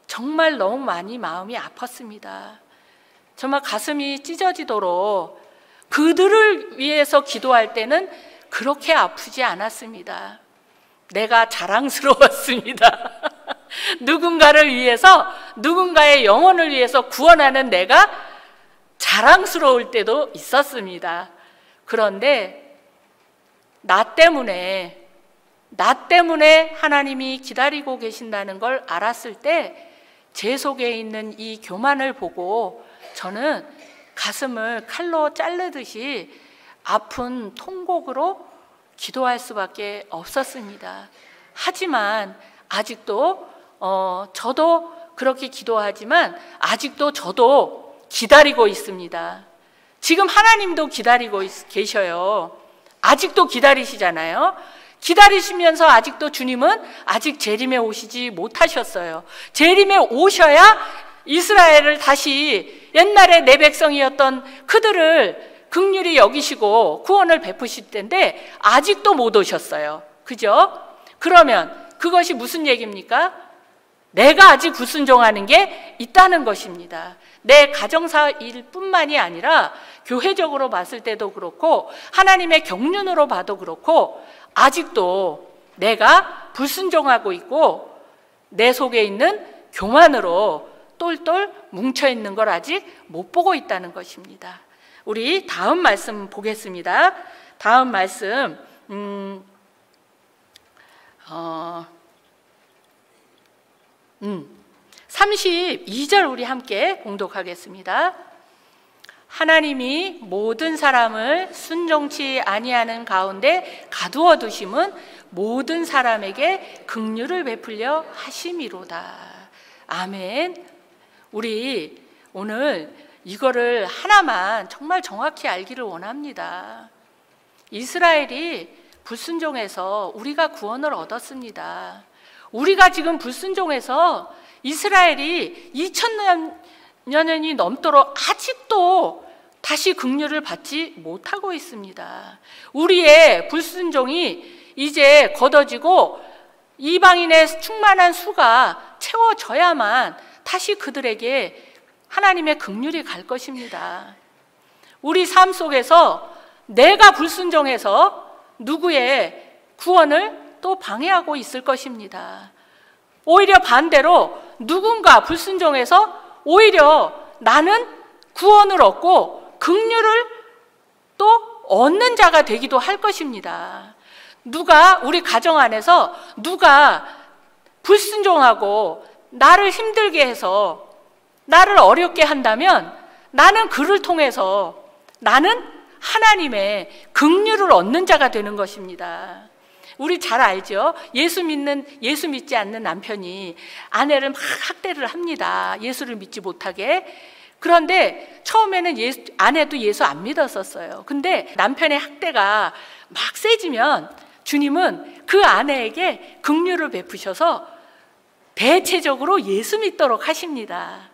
정말 너무 많이 마음이 아팠습니다. 정말 가슴이 찢어지도록 그들을 위해서 기도할 때는 그렇게 아프지 않았습니다. 내가 자랑스러웠습니다. 누군가를 위해서, 누군가의 영혼을 위해서 구원하는 내가 자랑스러울 때도 있었습니다. 그런데 나 때문에 하나님이 기다리고 계신다는 걸 알았을 때 제 속에 있는 이 교만을 보고 저는 가슴을 칼로 자르듯이 아픈 통곡으로 기도할 수밖에 없었습니다. 하지만 아직도 저도 그렇게 기도하지만 아직도 저도 기다리고 있습니다. 지금 하나님도 기다리고 계셔요. 아직도 기다리시잖아요. 기다리시면서 아직도 주님은 아직 재림에 오시지 못하셨어요. 재림에 오셔야 이스라엘을 다시 옛날에 내 백성이었던 그들을 긍휼히 여기시고 구원을 베푸실 텐데 아직도 못 오셨어요. 그죠? 그러면 그것이 무슨 얘기입니까? 내가 아직 불순종하는 게 있다는 것입니다. 내 가정사 일뿐만이 아니라 교회적으로 봤을 때도 그렇고 하나님의 경륜으로 봐도 그렇고 아직도 내가 불순종하고 있고 내 속에 있는 교만으로 똘똘 뭉쳐있는 걸 아직 못 보고 있다는 것입니다. 우리 다음 말씀 보겠습니다. 다음 말씀 32절 우리 함께 공독하겠습니다. 하나님이 모든 사람을 순종치 아니하는 가운데 가두어 두심은 모든 사람에게 긍휼을 베풀려 하심이로다. 아멘. 우리 오늘 이거를 하나만 정말 정확히 알기를 원합니다. 이스라엘이 불순종해서 우리가 구원을 얻었습니다. 우리가 지금 불순종해서 이스라엘이 2000년이 넘도록 아직도 다시 긍휼을 받지 못하고 있습니다. 우리의 불순종이 이제 걷어지고 이방인의 충만한 수가 채워져야만 다시 그들에게 하나님의 긍휼이 갈 것입니다. 우리 삶 속에서 내가 불순종해서 누구의 구원을 또 방해하고 있을 것입니다. 오히려 반대로 누군가 불순종해서 오히려 나는 구원을 얻고 긍휼을 또 얻는 자가 되기도 할 것입니다. 누가 우리 가정 안에서 누가 불순종하고 나를 힘들게 해서 나를 어렵게 한다면 나는 그를 통해서 나는 하나님의 긍휼을 얻는 자가 되는 것입니다. 우리 잘 알죠? 예수 믿지 않는 남편이 아내를 막 학대를 합니다. 예수를 믿지 못하게. 그런데 처음에는 아내도 예수 안 믿었었어요. 근데 남편의 학대가 막 세지면 주님은 그 아내에게 긍휼을 베푸셔서 대체적으로 예수 믿도록 하십니다.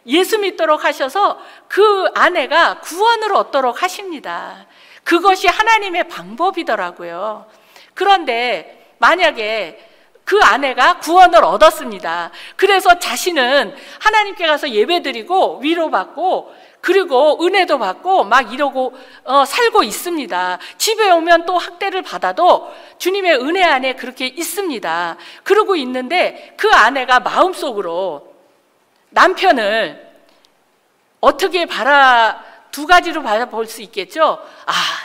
예수 믿도록 하셔서 그 아내가 구원을 얻도록 하십니다. 그것이 하나님의 방법이더라고요. 그런데 만약에 그 아내가 구원을 얻었습니다. 그래서 자신은 하나님께 가서 예배드리고 위로받고 그리고 은혜도 받고 막 이러고 살고 있습니다. 집에 오면 또 학대를 받아도 주님의 은혜 안에 그렇게 있습니다. 그러고 있는데 그 아내가 마음속으로 남편을 어떻게 두 가지로 바라볼 수 있겠죠.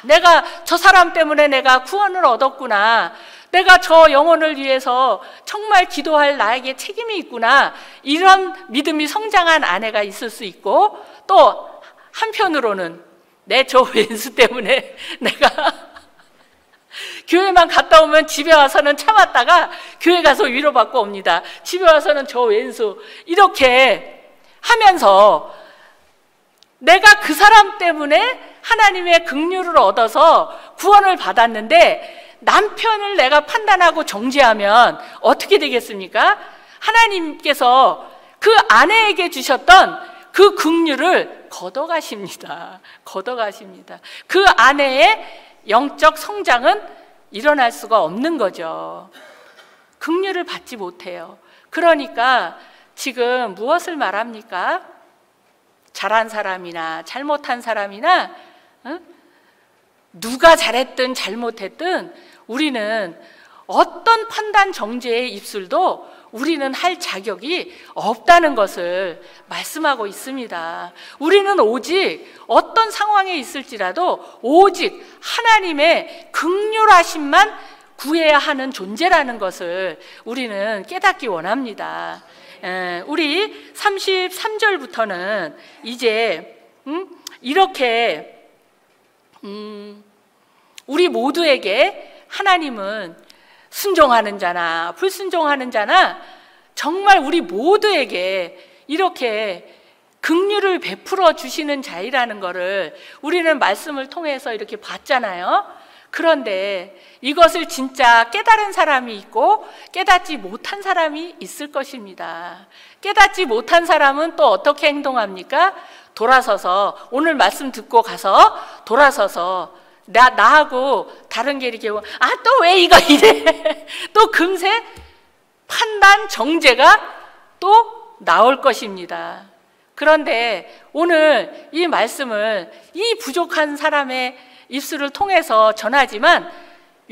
내가 저 사람 때문에 내가 구원을 얻었구나. 내가 저 영혼을 위해서 정말 기도할 나에게 책임이 있구나. 이런 믿음이 성장한 아내가 있을 수 있고, 또 한편으로는 내 저 왼수 때문에 내가 교회만 갔다 오면 집에 와서는 참았다가 교회 가서 위로받고 옵니다. 집에 와서는 저 왼수 이렇게 하면서 내가 그 사람 때문에 하나님의 긍휼을 얻어서 구원을 받았는데 남편을 내가 판단하고 정죄하면 어떻게 되겠습니까? 하나님께서 그 아내에게 주셨던 그 긍휼을 걷어가십니다. 걷어가십니다. 그 아내의 영적 성장은 일어날 수가 없는 거죠. 긍휼을 받지 못해요. 그러니까 지금 무엇을 말합니까? 잘한 사람이나 잘못한 사람이나 누가 잘했든 잘못했든 우리는 어떤 판단 정죄의 입술도 우리는 할 자격이 없다는 것을 말씀하고 있습니다. 우리는 오직 어떤 상황에 있을지라도 오직 하나님의 긍휼하심만 구해야 하는 존재라는 것을 우리는 깨닫기 원합니다. 우리 33절부터는 이제 이렇게 우리 모두에게 하나님은 순종하는 자나 불순종하는 자나 정말 우리 모두에게 이렇게 긍휼을 베풀어 주시는 자이라는 것을 우리는 말씀을 통해서 이렇게 봤잖아요. 그런데 이것을 진짜 깨달은 사람이 있고 깨닫지 못한 사람이 있을 것입니다. 깨닫지 못한 사람은 또 어떻게 행동합니까? 돌아서서 오늘 말씀 듣고 가서 돌아서서 나하고 다른 게 이렇게 또 왜 이거 이래? 또 금세 판단 정죄가 또 나올 것입니다. 그런데 오늘 이 말씀을 이 부족한 사람의 입술을 통해서 전하지만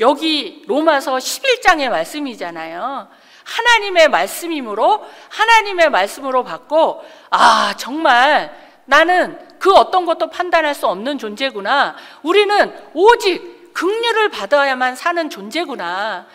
여기 로마서 11장의 말씀이잖아요. 하나님의 말씀이므로 하나님의 말씀으로 받고 정말 나는 그 어떤 것도 판단할 수 없는 존재구나. 우리는 오직 긍휼을 받아야만 사는 존재구나.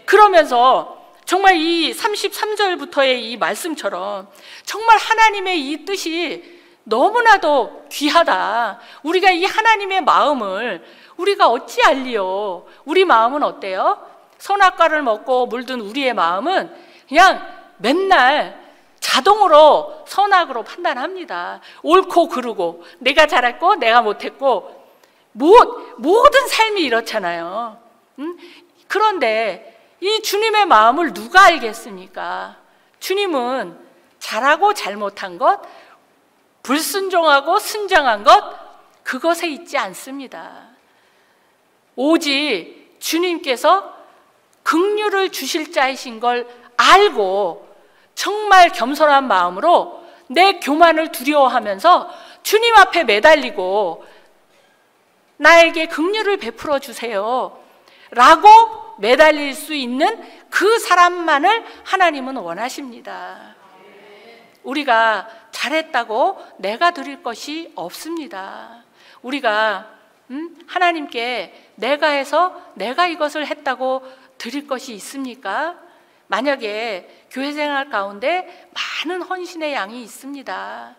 그러면서 정말 이 33절부터의 이 말씀처럼 정말 하나님의 이 뜻이 너무나도 귀하다. 우리가 이 하나님의 마음을 우리가 어찌 알리요? 우리 마음은 어때요? 선악과를 먹고 물든 우리의 마음은 그냥 맨날 자동으로 선악으로 판단합니다. 옳고 그르고 내가 잘했고 내가 못했고 모든 삶이 이렇잖아요. 그런데 이 주님의 마음을 누가 알겠습니까? 주님은 잘하고 잘못한 것, 불순종하고 순종한 것, 그것에 있지 않습니다. 오직 주님께서 긍휼을 주실 자이신 걸 알고 정말 겸손한 마음으로 내 교만을 두려워하면서 주님 앞에 매달리고 나에게 긍휼을 베풀어 주세요 라고 매달릴 수 있는 그 사람만을 하나님은 원하십니다. 우리가 잘했다고 내가 드릴 것이 없습니다. 우리가 하나님께 내가 해서 내가 이것을 했다고 드릴 것이 있습니까? 만약에 교회 생활 가운데 많은 헌신의 양이 있습니다.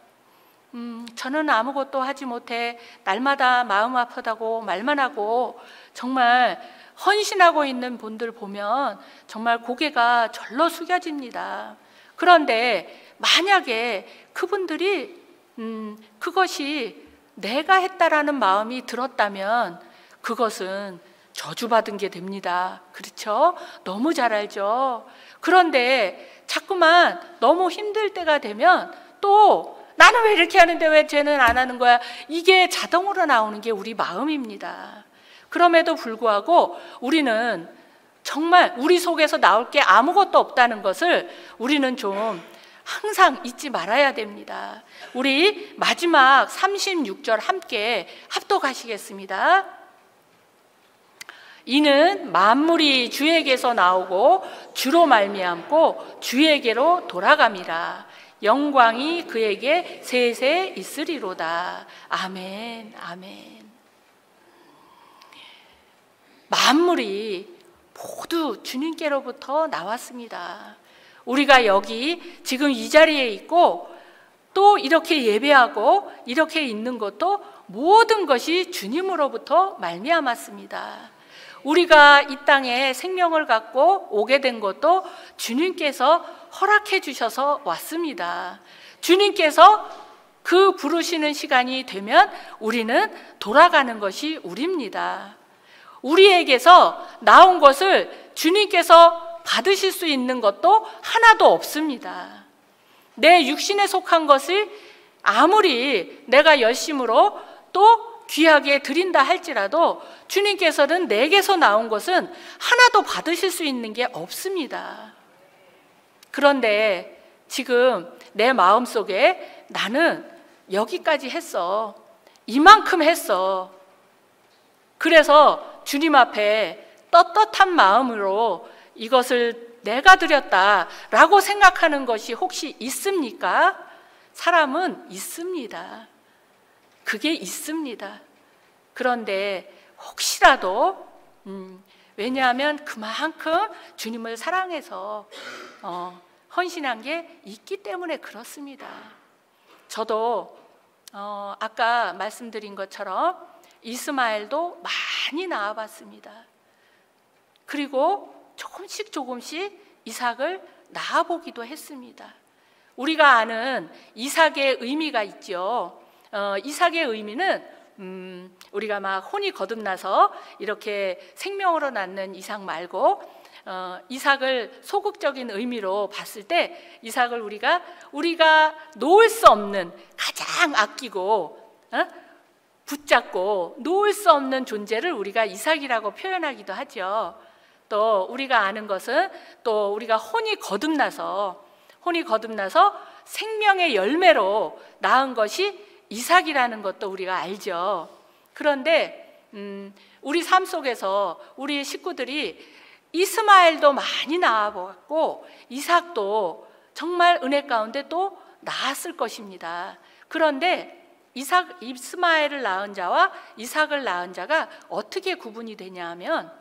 저는 아무것도 하지 못해 날마다 마음 아프다고 말만 하고 정말 헌신하고 있는 분들 보면 정말 고개가 절로 숙여집니다. 그런데 만약에 그분들이 그것이 내가 했다라는 마음이 들었다면 그것은 저주받은 게 됩니다. 그렇죠? 너무 잘 알죠? 그런데 자꾸만 너무 힘들 때가 되면 또 나는 왜 이렇게 하는데 왜 쟤는 안 하는 거야? 이게 자동으로 나오는 게 우리 마음입니다. 그럼에도 불구하고 우리는 정말 우리 속에서 나올 게 아무것도 없다는 것을 우리는 좀 항상 잊지 말아야 됩니다. 우리 마지막 36절 함께 합독하시겠습니다. 이는 만물이 주에게서 나오고 주로 말미암고 주에게로 돌아감이라. 영광이 그에게 세세 있으리로다. 아멘, 아멘. 만물이 모두 주님께로부터 나왔습니다. 우리가 여기 지금 이 자리에 있고 또 이렇게 예배하고 이렇게 있는 것도 모든 것이 주님으로부터 말미암았습니다. 우리가 이 땅에 생명을 갖고 오게 된 것도 주님께서 허락해 주셔서 왔습니다. 주님께서 그 부르시는 시간이 되면 우리는 돌아가는 것이 우리입니다. 우리에게서 나온 것을 주님께서 받으실 수 있는 것도 하나도 없습니다. 내 육신에 속한 것을 아무리 내가 열심으로 또 귀하게 드린다 할지라도 주님께서는 내게서 나온 것은 하나도 받으실 수 있는 게 없습니다. 그런데 지금 내 마음속에 나는 여기까지 했어. 이만큼 했어. 그래서 주님 앞에 떳떳한 마음으로 이것을 내가 드렸다라고 생각하는 것이 혹시 있습니까? 사람은 있습니다. 그게 있습니다. 그런데 혹시라도 왜냐하면 그만큼 주님을 사랑해서 헌신한 게 있기 때문에 그렇습니다. 저도 아까 말씀드린 것처럼 이스마엘도 많이 낳아봤습니다. 그리고 조금씩 이삭을 낳아보기도 했습니다. 우리가 아는 이삭의 의미가 있죠. 이삭의 의미는 우리가 막 혼이 거듭나서 이렇게 생명으로 낳는 이삭 말고 이삭을 소극적인 의미로 봤을 때 이삭을 우리가 놓을 수 없는 가장 아끼고 붙잡고 놓을 수 없는 존재를 우리가 이삭이라고 표현하기도 하죠. 또 우리가 아는 것은 또 우리가 혼이 거듭나서 생명의 열매로 낳은 것이 이삭이라는 것도 우리가 알죠. 그런데 우리 삶 속에서 우리 식구들이 이스마엘도 많이 낳아보았고 이삭도 정말 은혜 가운데 또 낳았을 것입니다. 그런데 이스마엘을 낳은 자와 이삭을 낳은 자가 어떻게 구분이 되냐 하면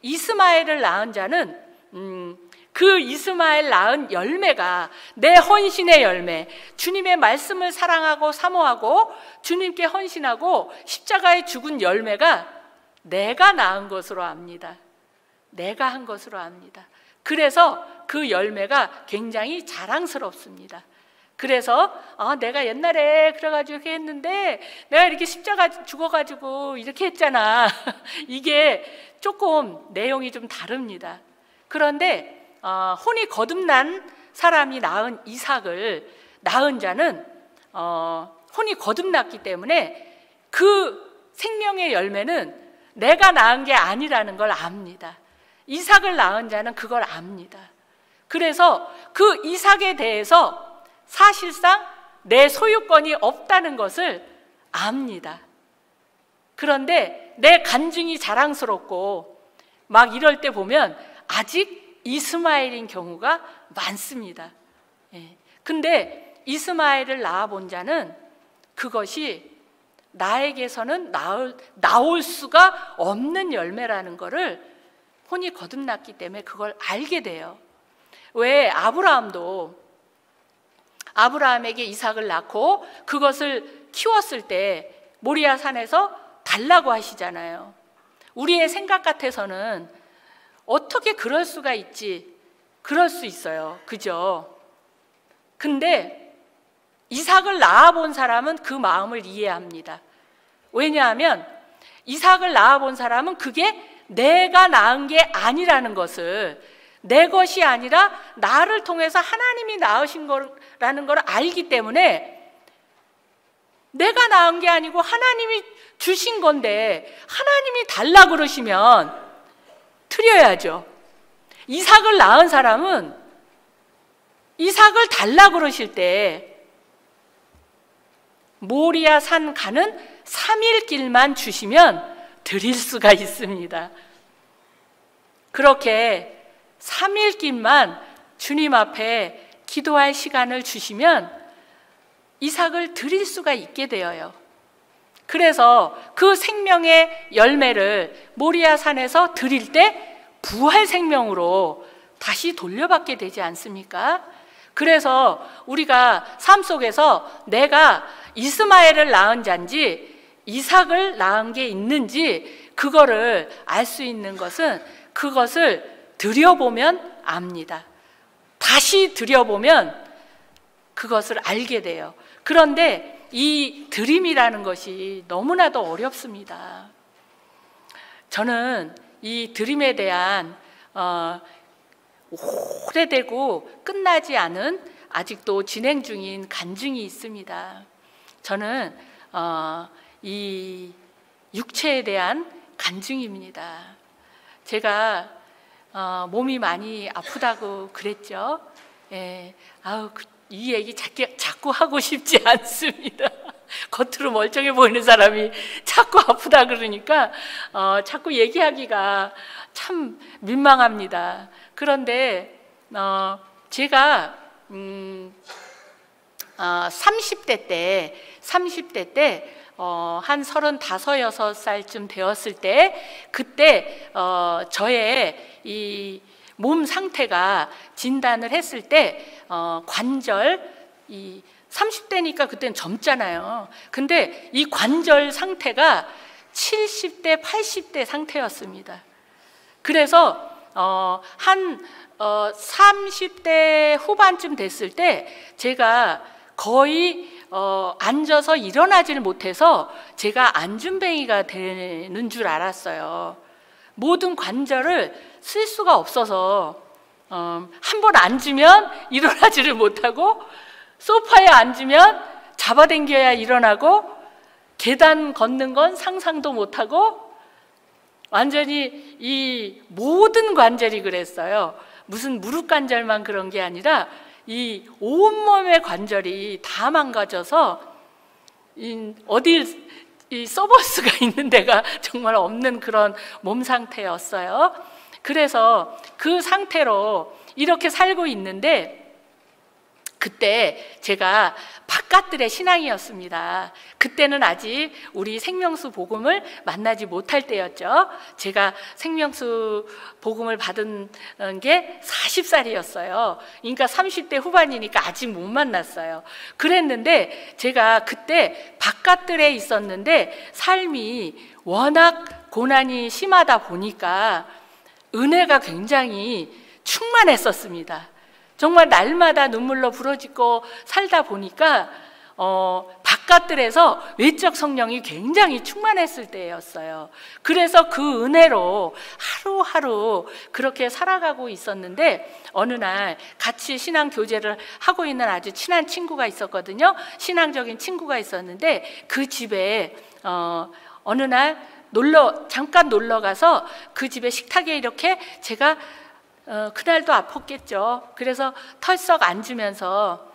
이스마엘을 낳은 자는 그 이스마엘 낳은 열매가 내 헌신의 열매, 주님의 말씀을 사랑하고 사모하고 주님께 헌신하고 십자가에 죽은 열매가 내가 낳은 것으로 압니다. 내가 한 것으로 압니다. 그래서 그 열매가 굉장히 자랑스럽습니다. 그래서 내가 옛날에 그래가지고 이렇게 했는데 내가 이렇게 십자가 죽어가지고 이렇게 했잖아. 이게 조금 내용이 좀 다릅니다. 그런데 혼이 거듭난 사람이 낳은 이삭을 낳은 자는 혼이 거듭났기 때문에 그 생명의 열매는 내가 낳은 게 아니라는 걸 압니다. 이삭을 낳은 자는 그걸 압니다. 그래서 그 이삭에 대해서 사실상 내 소유권이 없다는 것을 압니다. 그런데 내 간증이 자랑스럽고 막 이럴 때 보면 아직 이스마엘인 경우가 많습니다. 근데 이스마엘을 낳아본 자는 그것이 나에게서는 나올 수가 없는 열매라는 것을 혼이 거듭났기 때문에 그걸 알게 돼요. 왜 아브라함에게 이삭을 낳고 그것을 키웠을 때 모리아 산에서 달라고 하시잖아요. 우리의 생각 같아서는 어떻게 그럴 수가 있지? 그럴 수 있어요. 그죠? 근데 이삭을 낳아본 사람은 그 마음을 이해합니다. 왜냐하면 이삭을 낳아본 사람은 그게 내가 낳은 게 아니라는 것을, 내 것이 아니라 나를 통해서 하나님이 낳으신 거라는 걸 알기 때문에 내가 낳은 게 아니고 하나님이 주신 건데 하나님이 달라 그러시면 드려야죠. 이삭을 낳은 사람은 이삭을 달라 그러실 때 모리아 산 가는 3일 길만 주시면 드릴 수가 있습니다. 그렇게 3일 길만 주님 앞에 기도할 시간을 주시면 이삭을 드릴 수가 있게 되어요. 그래서 그 생명의 열매를 모리아 산에서 드릴 때 부활 생명으로 다시 돌려받게 되지 않습니까? 그래서 우리가 삶 속에서 내가 이스마엘을 낳은 자인지 이삭을 낳은 게 있는지 그거를 알 수 있는 것은 그것을 드려보면 압니다. 다시 드려보면 그것을 알게 돼요. 그런데 이 드림이라는 것이 너무나도 어렵습니다. 저는 이 드림에 대한 오래되고 끝나지 않은 아직도 진행 중인 간증이 있습니다. 저는 이 육체에 대한 간증입니다. 제가 몸이 많이 아프다고 그랬죠. 이 얘기 자꾸 하고 싶지 않습니다. 겉으로 멀쩡해 보이는 사람이 자꾸 아프다 그러니까 자꾸 얘기하기가 참 민망합니다. 그런데 제가 30대 때 한 35, 6살쯤 되었을 때 그때 저의 이 몸 상태가 진단을 했을 때 관절, 이 30대니까 그때는 젊잖아요. 근데 이 관절 상태가 70대, 80대 상태였습니다. 그래서 한 30대 후반쯤 됐을 때 제가 거의 앉아서 일어나지를 못해서 제가 안준뱅이가 되는 줄 알았어요. 모든 관절을 쓸 수가 없어서 한 번 앉으면 일어나지를 못하고 소파에 앉으면 잡아당겨야 일어나고 계단 걷는 건 상상도 못하고 완전히 이 모든 관절이 그랬어요. 무슨 무릎 관절만 그런 게 아니라 이 온몸의 관절이 다 망가져서 어딜 써볼 수가 있는 데가 정말 없는 그런 몸 상태였어요. 그래서 그 상태로 이렇게 살고 있는데 그때 제가 바깥들의 신앙이었습니다. 그때는 아직 우리 생명수 복음을 만나지 못할 때였죠. 제가 생명수 복음을 받은 게 40살이었어요. 그러니까 30대 후반이니까 아직 못 만났어요. 그랬는데 제가 그때 바깥들에 있었는데 삶이 워낙 고난이 심하다 보니까 은혜가 굉장히 충만했었습니다. 정말 날마다 눈물로 부러지고 살다 보니까 바깥들에서 외적 성령이 굉장히 충만했을 때였어요. 그래서 그 은혜로 하루하루 그렇게 살아가고 있었는데 어느 날 같이 신앙 교제를 하고 있는 아주 친한 친구가 있었거든요. 신앙적인 친구가 있었는데 그 집에 어느 날 잠깐 놀러 가서 그 집에 식탁에 이렇게 제가 그날도 아팠겠죠. 그래서 털썩 앉으면서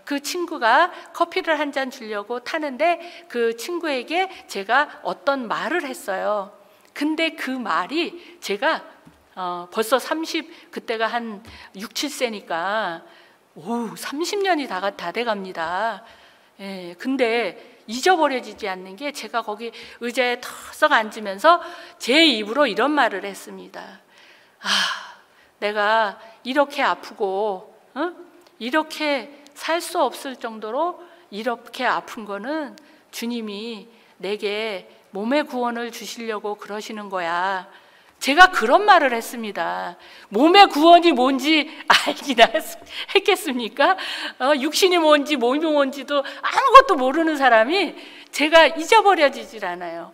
그 친구가 커피를 한 잔 주려고 타는데 그 친구에게 제가 어떤 말을 했어요. 근데 그 말이 제가 벌써 그때가 한 6, 7세니까 30년이 다 돼갑니다. 예, 근데 잊어버려지지 않는 게 제가 거기 의자에 털썩 앉으면서 제 입으로 이런 말을 했습니다. 내가 이렇게 아프고 이렇게 살 수 없을 정도로 이렇게 아픈 거는 주님이 내게 몸의 구원을 주시려고 그러시는 거야. 제가 그런 말을 했습니다. 몸의 구원이 뭔지 알기나 했겠습니까? 육신이 뭔지 몸이 뭔지도 아무것도 모르는 사람이 제가 잊어버려지질 않아요.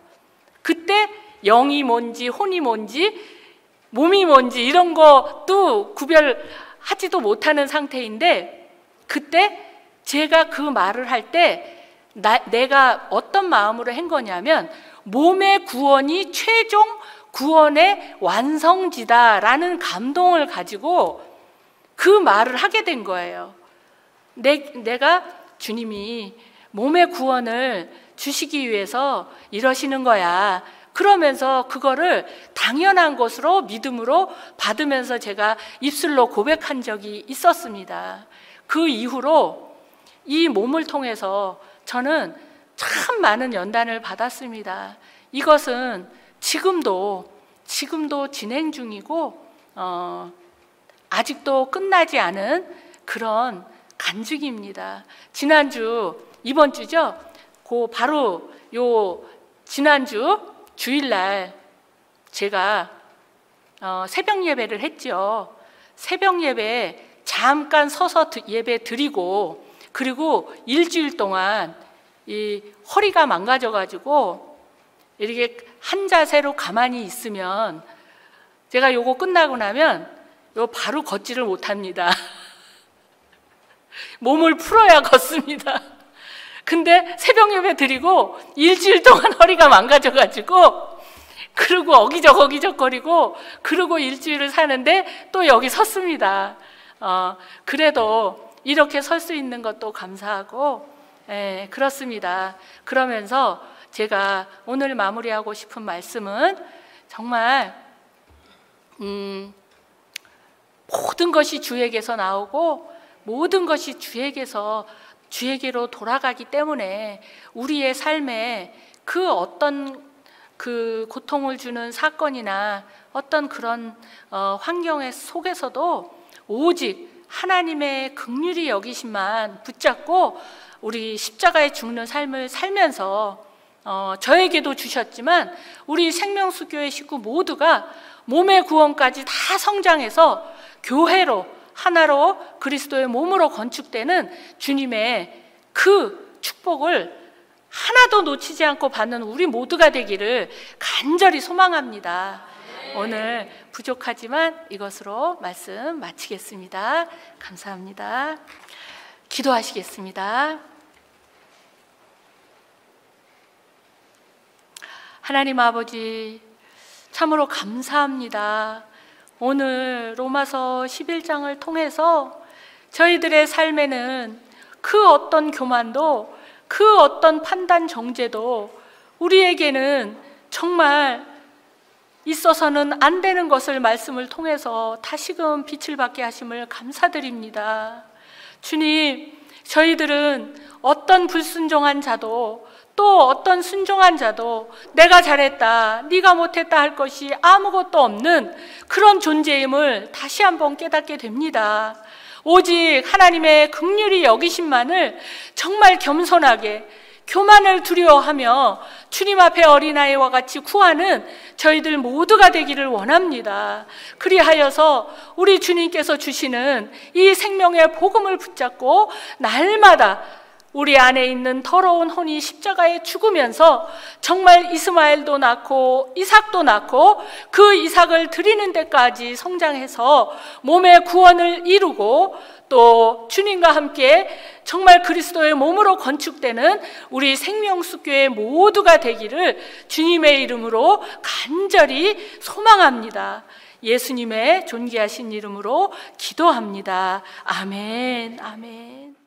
그때 영이 뭔지 혼이 뭔지 몸이 뭔지 이런 것도 구별하지도 못하는 상태인데 그때 제가 그 말을 할 때 내가 어떤 마음으로 한 거냐면 몸의 구원이 최종 구원의 완성지다라는 감동을 가지고 그 말을 하게 된 거예요. 내가 주님이 몸의 구원을 주시기 위해서 이러시는 거야. 그러면서 그거를 당연한 것으로 믿음으로 받으면서 제가 입술로 고백한 적이 있었습니다. 그 이후로 이 몸을 통해서 저는 참 많은 연단을 받았습니다. 이것은 지금도 진행 중이고 아직도 끝나지 않은 그런 간증입니다. 이번 주죠? 바로 요 지난주 주일날 제가 새벽 예배를 했죠. 새벽 예배 잠깐 서서 예배 드리고 그리고 일주일 동안 이 허리가 망가져가지고 이렇게 한 자세로 가만히 있으면 제가 요거 끝나고 나면 바로 걷지를 못합니다. 몸을 풀어야 걷습니다. 근데 새벽 예배 드리고 일주일 동안 허리가 망가져가지고 그리고 어기적거리고 그러고 일주일을 사는데 또 여기 섰습니다. 그래도 이렇게 설 수 있는 것도 감사하고 그렇습니다. 그러면서 제가 오늘 마무리하고 싶은 말씀은 정말 모든 것이 주에게서 나오고 모든 것이 주에게로 돌아가기 때문에 우리의 삶에 그 어떤 그 고통을 주는 사건이나 어떤 그런 환경 속에서도 오직 하나님의 긍휼히 여기심만 붙잡고 우리 십자가에 죽는 삶을 살면서 저에게도 주셨지만 우리 생명수교회 식구 모두가 몸의 구원까지 다 성장해서 교회로 하나로 그리스도의 몸으로 건축되는 주님의 그 축복을 하나도 놓치지 않고 받는 우리 모두가 되기를 간절히 소망합니다. 오늘 부족하지만 이것으로 말씀 마치겠습니다. 감사합니다. 기도하시겠습니다. 하나님 아버지, 참으로 감사합니다. 오늘 로마서 11장을 통해서 저희들의 삶에는 그 어떤 교만도 그 어떤 판단 정죄도 우리에게는 정말 있어서는 안 되는 것을 말씀을 통해서 다시금 빛을 받게 하심을 감사드립니다. 주님, 저희들은 어떤 불순종한 자도 또 어떤 순종한 자도 내가 잘했다, 네가 못했다 할 것이 아무것도 없는 그런 존재임을 다시 한번 깨닫게 됩니다. 오직 하나님의 긍휼히 여기심만을 정말 겸손하게 교만을 두려워하며 주님 앞에 어린아이와 같이 구하는 저희들 모두가 되기를 원합니다. 그리하여서 우리 주님께서 주시는 이 생명의 복음을 붙잡고 날마다 우리 안에 있는 더러운 혼이 십자가에 죽으면서 정말 이스마엘도 낳고 이삭도 낳고 그 이삭을 드리는 데까지 성장해서 몸의 구원을 이루고 또 주님과 함께 정말 그리스도의 몸으로 건축되는 우리 생명수교회 모두가 되기를 주님의 이름으로 간절히 소망합니다. 예수님의 존귀하신 이름으로 기도합니다. 아멘, 아멘.